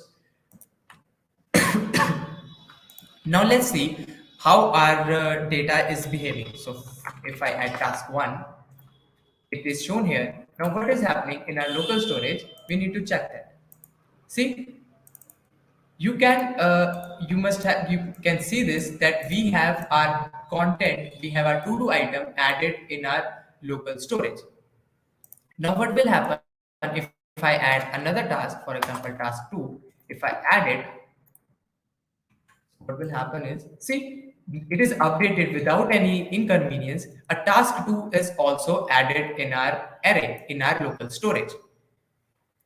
Now let's see how our data is behaving. So if I add task 1, it is shown here. Now what is happening in our local storage? We need to check that. See, you can see this, that we have our content, we have our to do item added in our local storage. Now what will happen if I add another task, for example task 2? If I add it, what will happen is, see, it is updated without any inconvenience. A task 2 is also added in our array, in our local storage.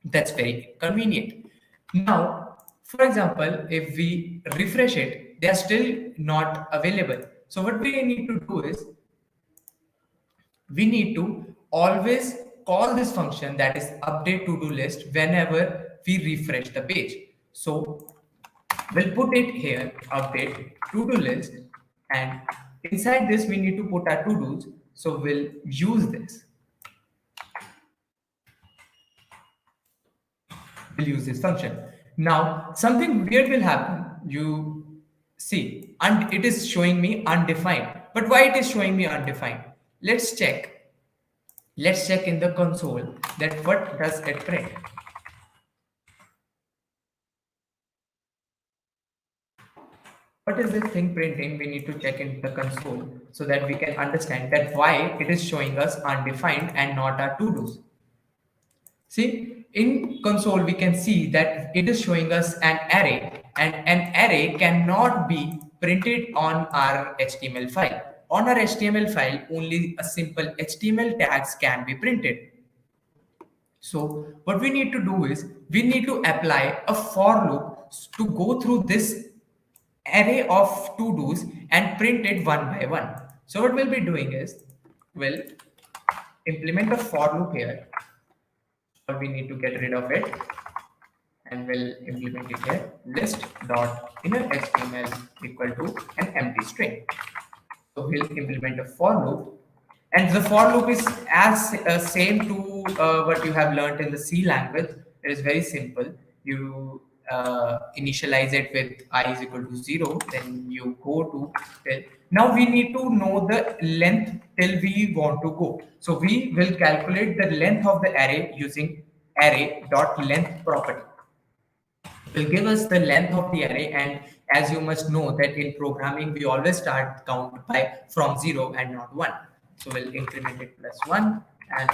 That's very convenient. Now, for example, if we refresh it, they are still not available. So what we need to do is we need to always call this function, that is update to do list, whenever we refresh the page. So we'll put it here, update to do list, and inside this we need to put our to dos. So we'll use this. We'll use this function. Now something weird will happen. You see, and it is showing me undefined. But why it is showing me undefined? Let's check. Let's check in the console that what does it print. What is this thing printing? We need to check in the console so that we can understand that why it is showing us undefined and not our to-dos. See, in console, we can see that it is showing us an array, and an array cannot be printed on our HTML file. On our HTML file, only a simple HTML tags can be printed. So what we need to do is we need to apply a for loop to go through this array of to-dos and print it one by one. So what we'll be doing is we'll implement a for loop here. We need to get rid of it, and we'll implement it here. List dot inner HTML equal to an empty string. So we'll implement a for loop, and the for loop is as same to what you have learned in the C language. It is very simple. You initialize it with I is equal to 0, then you go to till. Now we need to know the length till we want to go. So we will calculate the length of the array using array dot length property. Will give us the length of the array, and as you must know that in programming we always start count by from 0 and not 1. So we'll increment it plus 1, and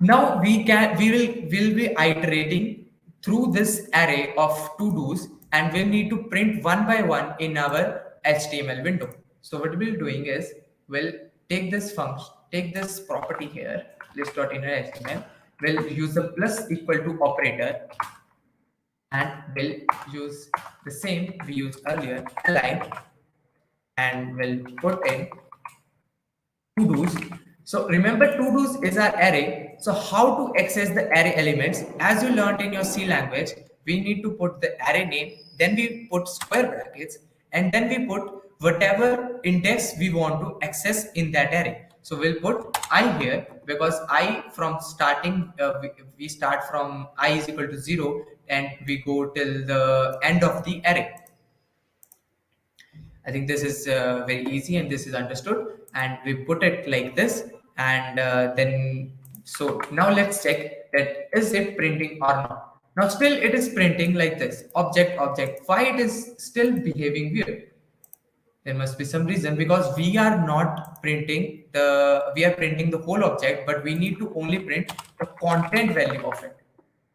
now we will be iterating through this array of to dos, and we'll need to print one by one in our HTML window. So what we'll doing is we'll take this function, take this property here, list.innerHTML. We'll use the plus equal to operator, and we'll use the same we used earlier, align, and we'll put in to-dos. So remember, to-dos is our array. So how to access the array elements? As you learned in your C language, we need to put the array name, then we put square brackets, and then we put whatever index we want to access in that array. So we'll put I here because I from starting, we start from I is equal to 0 and we go till the end of the array. I think this is very easy and this is understood, and we put it like this, and then so now let's check that is it printing or not. Now still it is printing like this, object object. Why it is still behaving weird? There must be some reason, because we are not printing we are printing the whole object, but we need to only print the content value of it.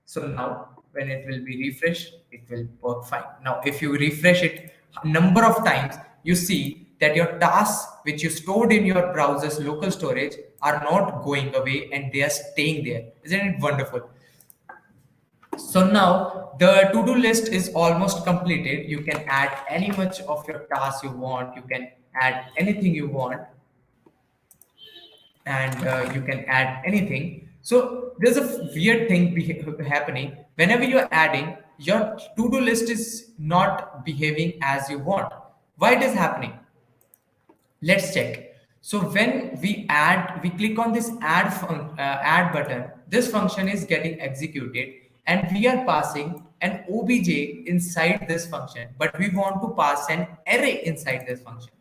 So now when it will be refreshed, it will work fine. Now if you refresh it a number of times, you see that your tasks which you stored in your browser's local storage are not going away and they are staying there. Isn't it wonderful? So now the to-do list is almost completed. You can add any much of your tasks you want. You can add anything you want, and you can add anything. So there's a weird thing happening. Whenever you're adding, your to-do list is not behaving as you want. Why it is happening? Let's check. So when we click on this add button, this function is getting executed, and we are passing an obj inside this function, but we want to pass an array inside this function.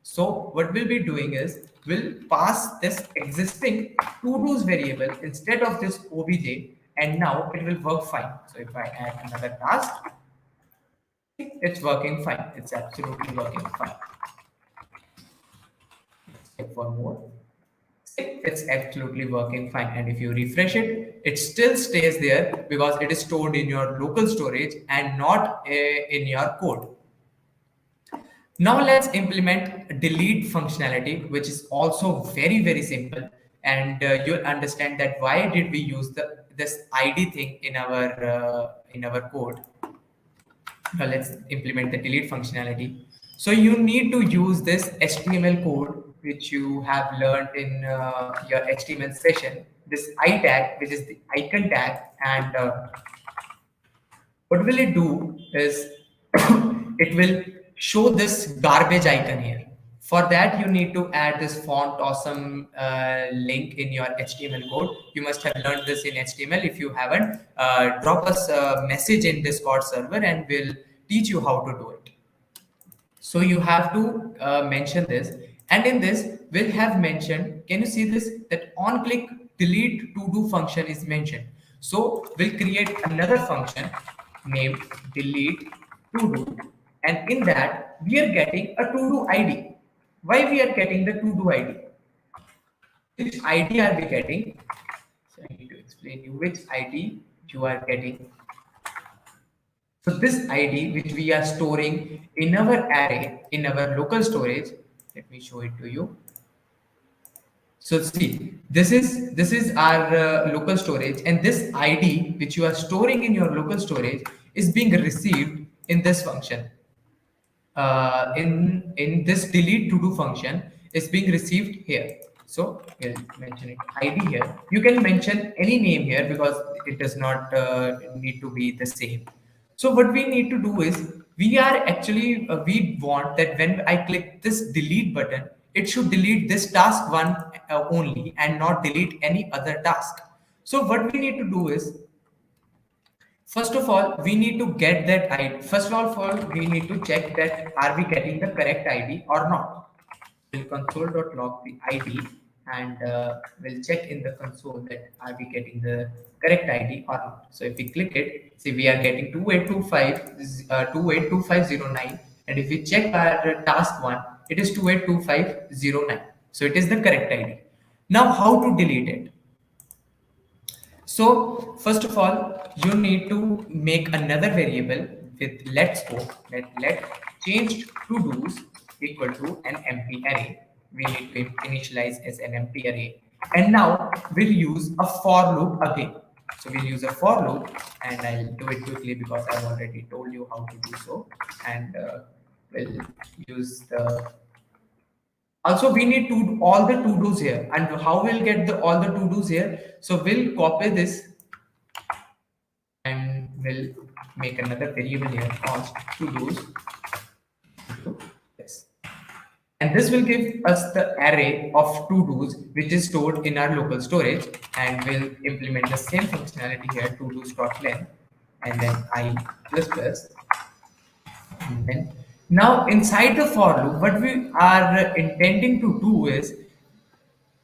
So what we'll be doing is we'll pass this existing to-dos variable instead of this obj, and now it will work fine. So if I add another task, it's working fine. It's absolutely working fine. Check for more. It's absolutely working fine, and if you refresh it, it still stays there because it is stored in your local storage and not in your code. Now let's implement delete functionality, which is also very simple, and you'll understand that why did we use this ID thing in our code. Now let's implement the delete functionality. So you need to use this HTML code which you have learned in your HTML session. This I tag, which is the icon tag, and what will it do is it will show this garbage icon here. For that, you need to add this font awesome link in your HTML code. You must have learned this in HTML. If you haven't, drop us a message in Discord server and we'll teach you how to do it. So you have to mention this, and in this we'll have mentioned, can you see this, that on click delete to do function is mentioned. So we'll create another function named delete to do, and in that we are getting a to do ID. Why we are getting the to do ID? Which ID are we getting? So I need to explain you which ID you are getting. So this ID which we are storing in our array, in our local storage, let me show it to you. So see, this is our local storage, and this ID which you are storing in your local storage is being received in this function. In this delete to do function is being received here. So we'll mention it ID here. You can mention any name here because it does not need to be the same. So what we need to do is we are actually we want that when I click this delete button, it should delete this task one only and not delete any other task. So what we need to do is, first of all, we need to get that ID. First of all, we need to check that are we getting the correct ID or not. We'll console.log the ID, and we'll check in the console that are we getting the correct ID or not. So if we click it, see we are getting 282509, and if we check our task one, it is 282509. So it is the correct ID. Now how to delete it? So first of all, you need to make another variable with let scope, let changed to do's equal to an empty array. We need to initialize as an empty array. And now we'll use a for loop again. So we'll use a for loop, and I'll do it quickly because I've already told you how to do so. And we'll use the, also we need to all the to do's here. And how we'll get the all the to do's here? So we'll copy this and we'll make another variable here called to do's. Yes. And this will give us the array of to do's which is stored in our local storage, and we'll implement the same functionality here, to do's.length, and then I plus plus. And then now inside the for loop, what we are intending to do is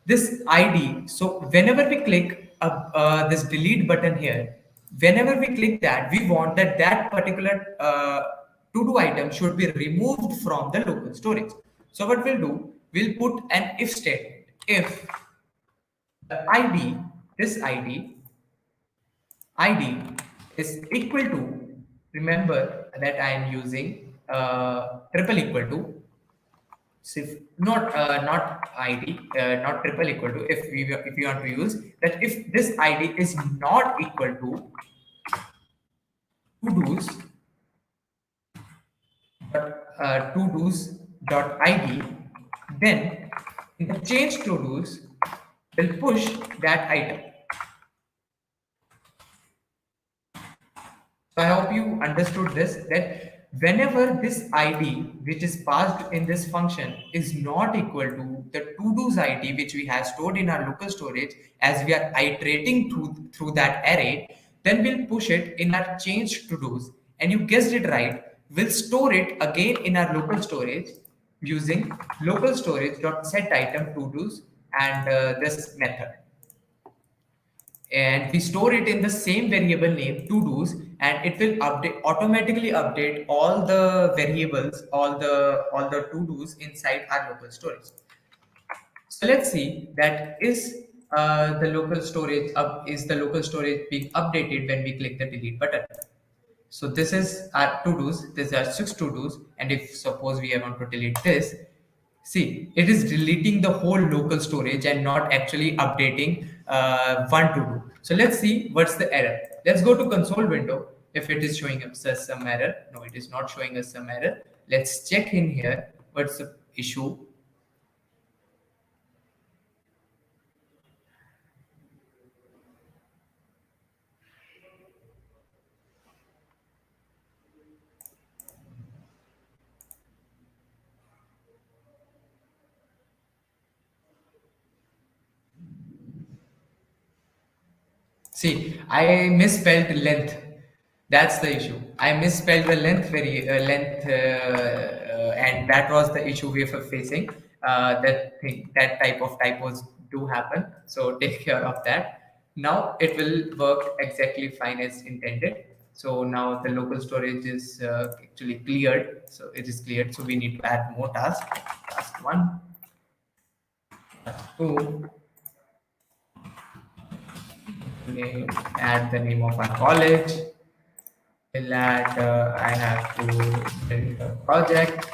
this ID. So whenever we click this delete button here, whenever we click that, we want that that particular to-do item should be removed from the local storage. So what we'll do, we'll put an if statement. If the ID, this ID is equal to, remember that I am using triple equal to, so if not ID, not triple equal to, if we want to use that, if this ID is not equal to to do's to do's dot ID, then in the change to do's will push that item. So I hope you understood this, that whenever this ID which is passed in this function is not equal to the to-do's ID which we have stored in our local storage, as we are iterating through that array, then we'll push it in our change to-do's, and you guessed it right, we'll store it again in our local storage using local storage.set item to-do's and this method. And we store it in the same variable name to do's, and it will automatically update all the variables, all the to do's inside our local storage. So let's see that is the local storage being updated when we click the delete button. So this is our to do's. These are 6 to do's, and if suppose we want to delete this, see, it is deleting the whole local storage and not actually updating one to do. So let's see what's the error. Let's go to console window. If it is showing us some error, no, it is not showing us some error. Let's check in here. What's the issue? See, I misspelled length. That's the issue. I misspelled the and that was the issue we were facing. That type of typos do happen. So take care of that. Now it will work exactly fine as intended. So now the local storage is actually cleared. So it is cleared. So we need to add more tasks. Task one, task two. Add the name of our college. We'll add, I have to build a project,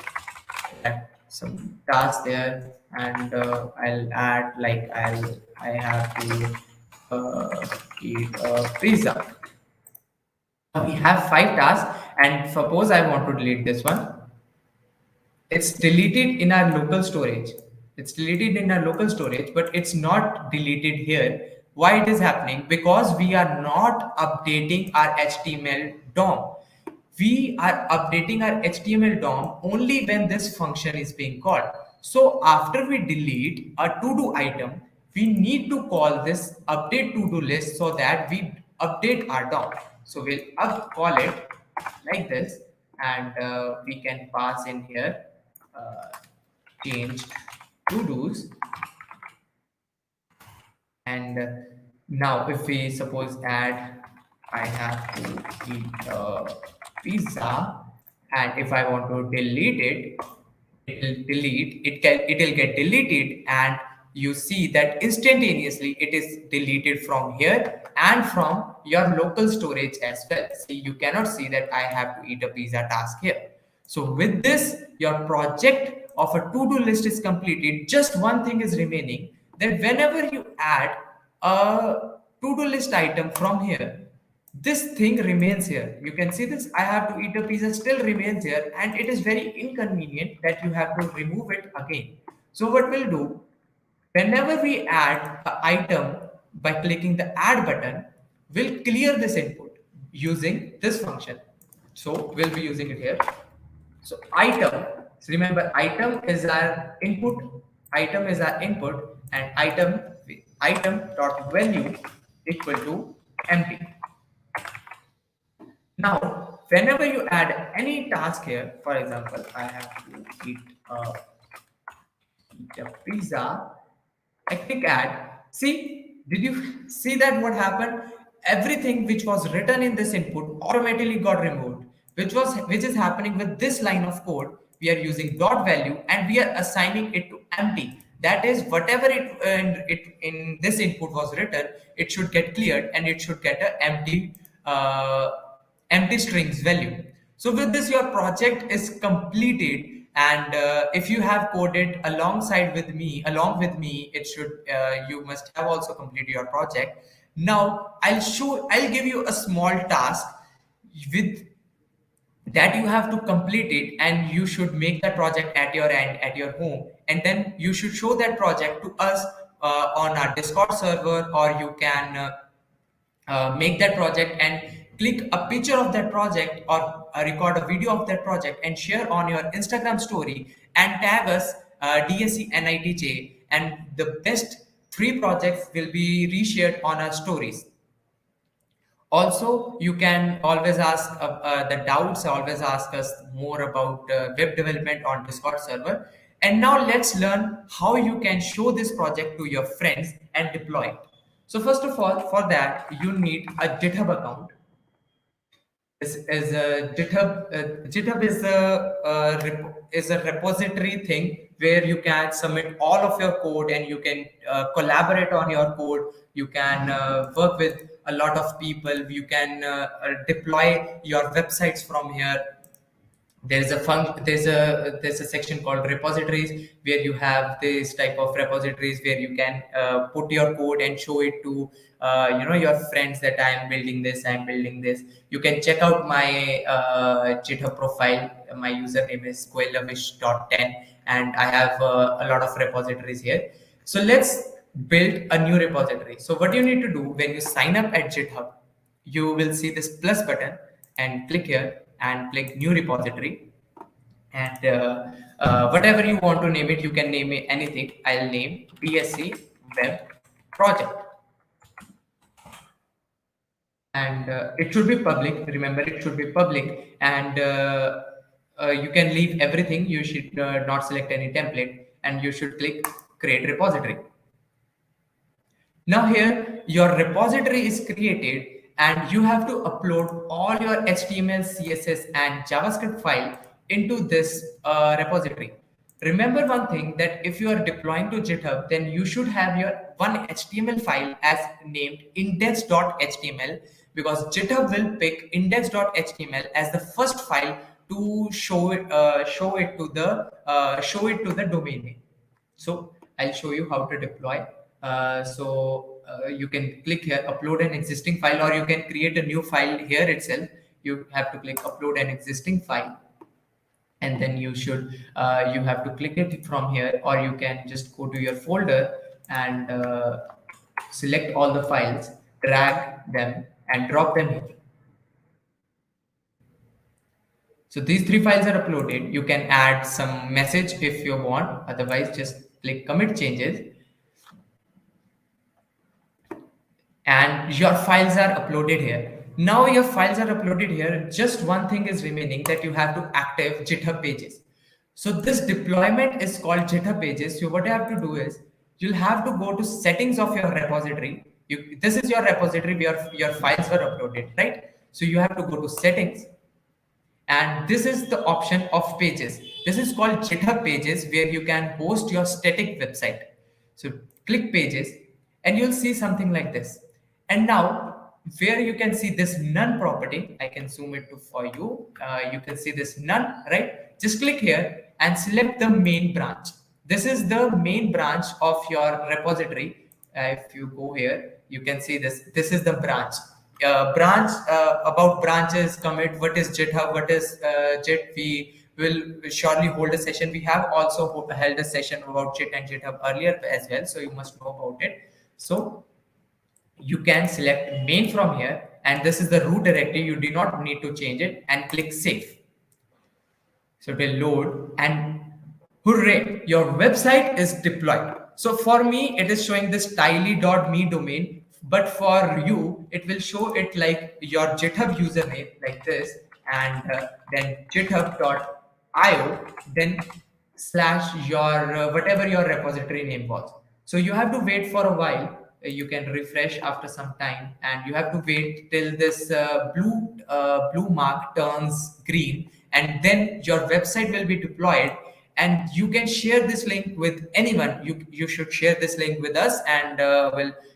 add some tasks there, and I'll add like I have to eat a pizza. Now we have 5 tasks, and suppose I want to delete this one. It's deleted in our local storage. It's deleted in our local storage, but it's not deleted here. Why it is happening? Because we are not updating our HTML DOM. We are updating our HTML DOM only when this function is being called. So after we delete a to-do item, we need to call this update to-do list so that we update our DOM. So we'll call it like this, and we can pass in here change to-dos. And now if we suppose add I have to eat pizza, and if I want to delete it, it'll get deleted, and you see that instantaneously it is deleted from here and from your local storage as well. See, you cannot see that I have to eat a pizza task here. So with this, your project of a to-do list is completed. Just one thing is remaining, that whenever you add a to-do list item from here, this thing remains here. You can see this, I have to eat a pizza still remains here, and it is very inconvenient that you have to remove it again. So what we'll do, whenever we add an item by clicking the add button, we'll clear this input using this function. So we'll be using it here. So item, so remember item is our input, and item dot value equal to empty. Now, whenever you add any task here, for example, I have to eat a pizza, I click add. See, did you see that what happened? Everything which was written in this input automatically got removed, which is happening with this line of code. We are using dot value and we are assigning it to empty. That is, whatever it in this input was written, it should get cleared and it should get an empty strings value. So with this, your project is completed. And if you have coded along with me, it should you must have also completed your project. Now I'll give you a small task with that you have to complete it, and you should make that project at your end at your home, and then you should show that project to us on our Discord server, or you can make that project and click a picture of that project, or record a video of that project and share on your Instagram story and tag us DSC NITJ, and the best 3 projects will be reshared on our stories. Also, you can always ask the doubts, always ask us more about web development on Discord server. And now let's learn how you can show this project to your friends and deploy it. So first of all, for that, you need a GitHub account. This is a GitHub. GitHub is a repository thing where you can submit all of your code, and you can collaborate on your code. You can work with a lot of people. You can deploy your websites from here. there's a section called repositories, where you have this type of repositories where you can put your code and show it to your friends that I'm building this. You can check out my GitHub profile. My username is koelavish.10, and I have a lot of repositories here. So let's build a new repository. So what you need to do when you sign up at GitHub, you will see this plus button, and click here and click new repository. And whatever you want to name it, you can name it anything. I'll name BSc Web Project. And it should be public. Remember, it should be public. And you can leave everything. You should not select any template, and you should click create repository. Now here, your repository is created, and you have to upload all your HTML, CSS, and JavaScript file into this repository. Remember one thing, that if you are deploying to GitHub, then you should have your one HTML file as named index.html, because GitHub will pick index.html as the first file to show it to the domain name. So I'll show you how to deploy. You can click here, upload an existing file, or you can create a new file here itself. You have to click upload an existing file, and then you have to click it from here, or you can just go to your folder and select all the files, drag them and drop them here. So these three files are uploaded. You can add some message if you want, otherwise just click commit changes, and your files are uploaded here. Now your files are uploaded here. Just one thing is remaining, that you have to active GitHub pages. So this deployment is called GitHub pages. So what you have to do is, you'll have to go to settings of your repository. This is your repository where your files were uploaded, right? So you have to go to settings, and this is the option of pages. This is called GitHub pages, where you can host your static website. So click pages, and you'll see something like this. And now, where you can see this none property, I can zoom it to for you. You can see this none, right? Just click here and select the main branch. This is the main branch of your repository. If you go here, you can see this. This is the branch. Branch about branches, commit, what is GitHub, what is Git. We will surely hold a session. We have also held a session about Git and GitHub earlier as well, so you must know about it. So you can select main from here, and this is the root directory. You do not need to change it, and click save. So it will load, and hooray, your website is deployed. So for me, it is showing this tiley.me domain, but for you, it will show it like your GitHub username like this, and then github.io, then slash your whatever your repository name was. So you have to wait for a while. You can refresh after some time, and you have to wait till this blue mark turns green, and then your website will be deployed. And you can share this link with anyone. You should share this link with us, and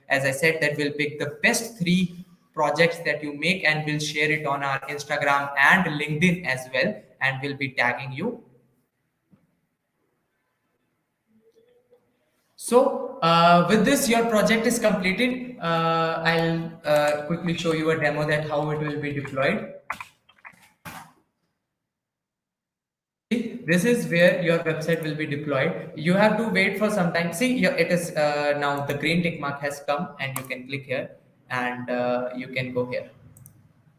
as I said, that we'll pick the best 3 projects that you make, and we'll share it on our Instagram and LinkedIn as well, and we'll be tagging you. So with this, your project is completed. I'll quickly show you a demo that how it will be deployed. This is where your website will be deployed. You have to wait for some time. See, it is now the green tick mark has come, and you can click here, and you can go here.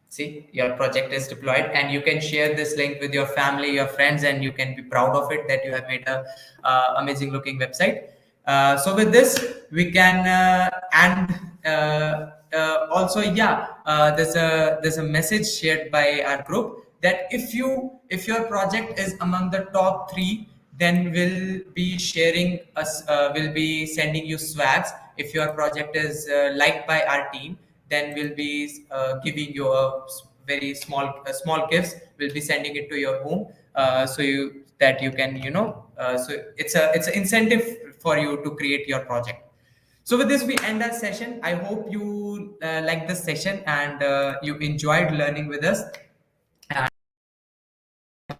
See, your project is deployed, and you can share this link with your family, your friends, and you can be proud of it that you have made a amazing looking website. So with this, we can also, there's a message shared by our group, that if your project is among the top 3, then we'll be sharing us will be sending you swags. If your project is liked by our team, then we'll be giving you a very small gifts. We'll be sending it to your home, so you can so it's an incentive for you to create your project. So with this, we end our session. I hope you liked this session, and you enjoyed learning with us.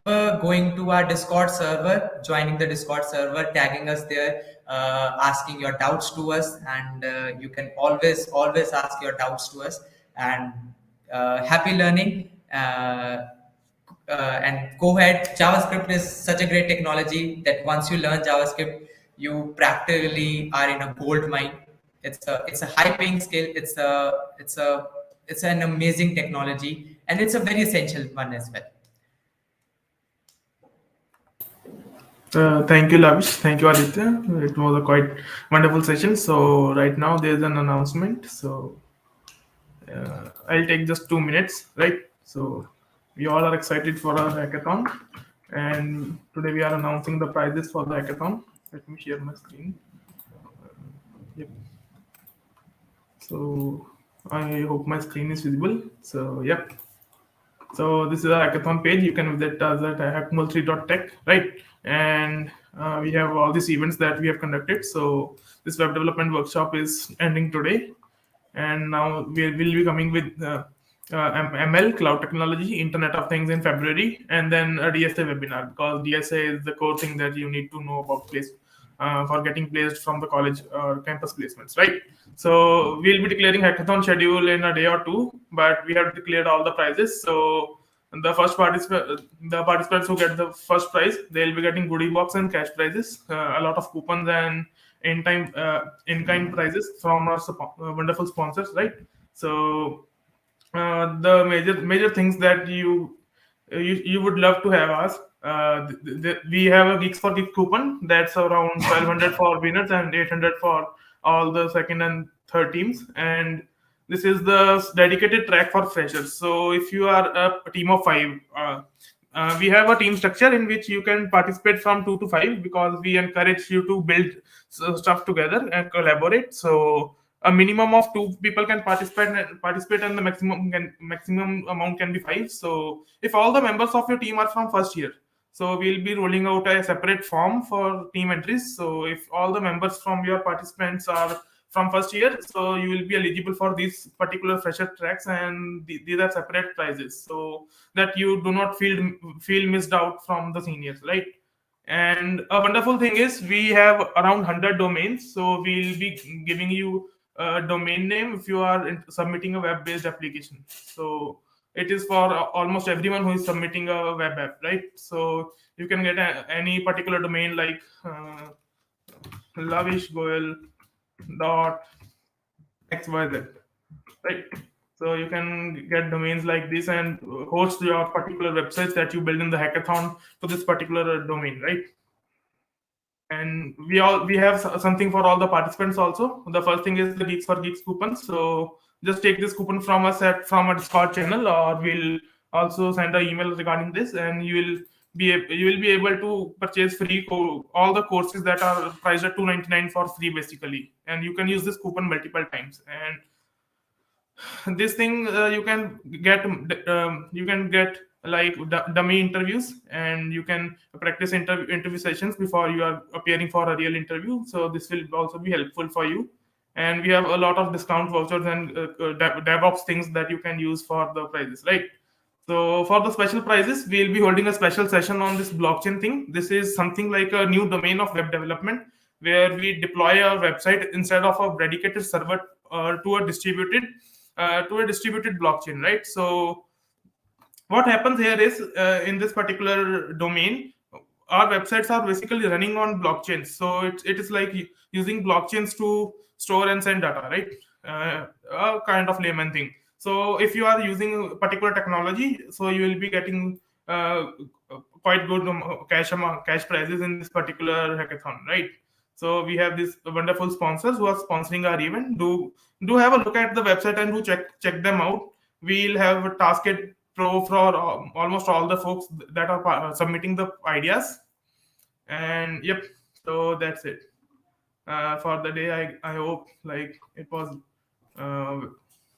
going to our Discord server, joining the Discord server, tagging us there, asking your doubts to us, and you can always ask your doubts to us. And happy learning. And go ahead. JavaScript is such a great technology that once you learn JavaScript, you practically are in a gold mine. It's a high paying skill. It's an amazing technology, and it's a very essential one as well. Thank you, Lavish. Thank you, Aditya. It was a quite wonderful session. So right now there's an announcement. So I'll take just 2 minutes, right? So we all are excited for our hackathon, and today we are announcing the prizes for the hackathon. Let me share my screen. Yep. So I hope my screen is visible. So yep. So this is our hackathon page. You can visit us at hackmul3.tech, right? And we have all these events that we have conducted. So this web development workshop is ending today, and now we will be coming with ML, cloud technology, Internet of Things in February, and then a DSA webinar, because DSA is the core thing that you need to know about place for getting placed from the college or campus placements, right? So we'll be declaring hackathon schedule in a day or two, but we have declared all the prizes. So the participants who get the first prize, they'll be getting goodie box and cash prizes, a lot of coupons and in-kind prizes from our wonderful sponsors, right? So the major things that you would love to have us. We have a Geeks for Geeks coupon that's around 1,200 for winners and 800 for all the second and third teams. And this is the dedicated track for freshers. So if you are a team of five, we have a team structure in which you can participate from 2 to 5, because we encourage you to build stuff together and collaborate. So a minimum of 2 people can participate, and the maximum amount can be 5. So if all the members of your team are from first year, so we'll be rolling out a separate form for team entries. So if all the members from your participants are from first year, so you will be eligible for these particular fresher tracks, and these are separate prizes, so that you do not feel missed out from the seniors, right? And a wonderful thing is we have around 100 domains, so we'll be giving you a domain name if you are submitting a web-based application. So it is for almost everyone who is submitting a web app, right? So you can get any particular domain like lavishgoel.xyz, right? So you can get domains like this and host your particular websites that you build in the hackathon to this particular domain, right? And we have something for all the participants also. The first thing is the Geeks for Geeks coupon. So just take this coupon from us from a Discord channel, or we'll also send an email regarding this, and you will be able to purchase all the courses that are priced at $299 for free, basically. And you can use this coupon multiple times. And this thing you can get like dummy interviews, and you can practice interview sessions before you are appearing for a real interview. So this will also be helpful for you. And we have a lot of discount vouchers and DevOps things that you can use for the prizes, right? So for the special prizes, we'll be holding a special session on this blockchain thing. This is something like a new domain of web development, where we deploy our website instead of a dedicated server to a distributed blockchain, right? So what happens here is, in this particular domain, our websites are basically running on blockchains. So it is like using blockchains to store and send data, right? A kind of layman thing. So if you are using a particular technology, so you will be getting quite good cash prizes in this particular hackathon, right? So we have these wonderful sponsors who are sponsoring our event. Do have a look at the website and do check them out. We'll have a Taskit Pro for almost all the folks that are submitting the ideas. And yep, so that's it for the day. I hope like it was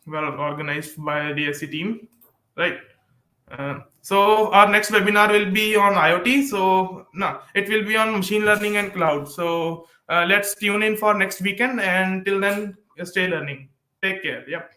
well organized by the DSC team, right? So our next webinar will be on IoT. So no, it will be on machine learning and cloud. So let's tune in for next weekend, and till then, stay learning. Take care. Yep.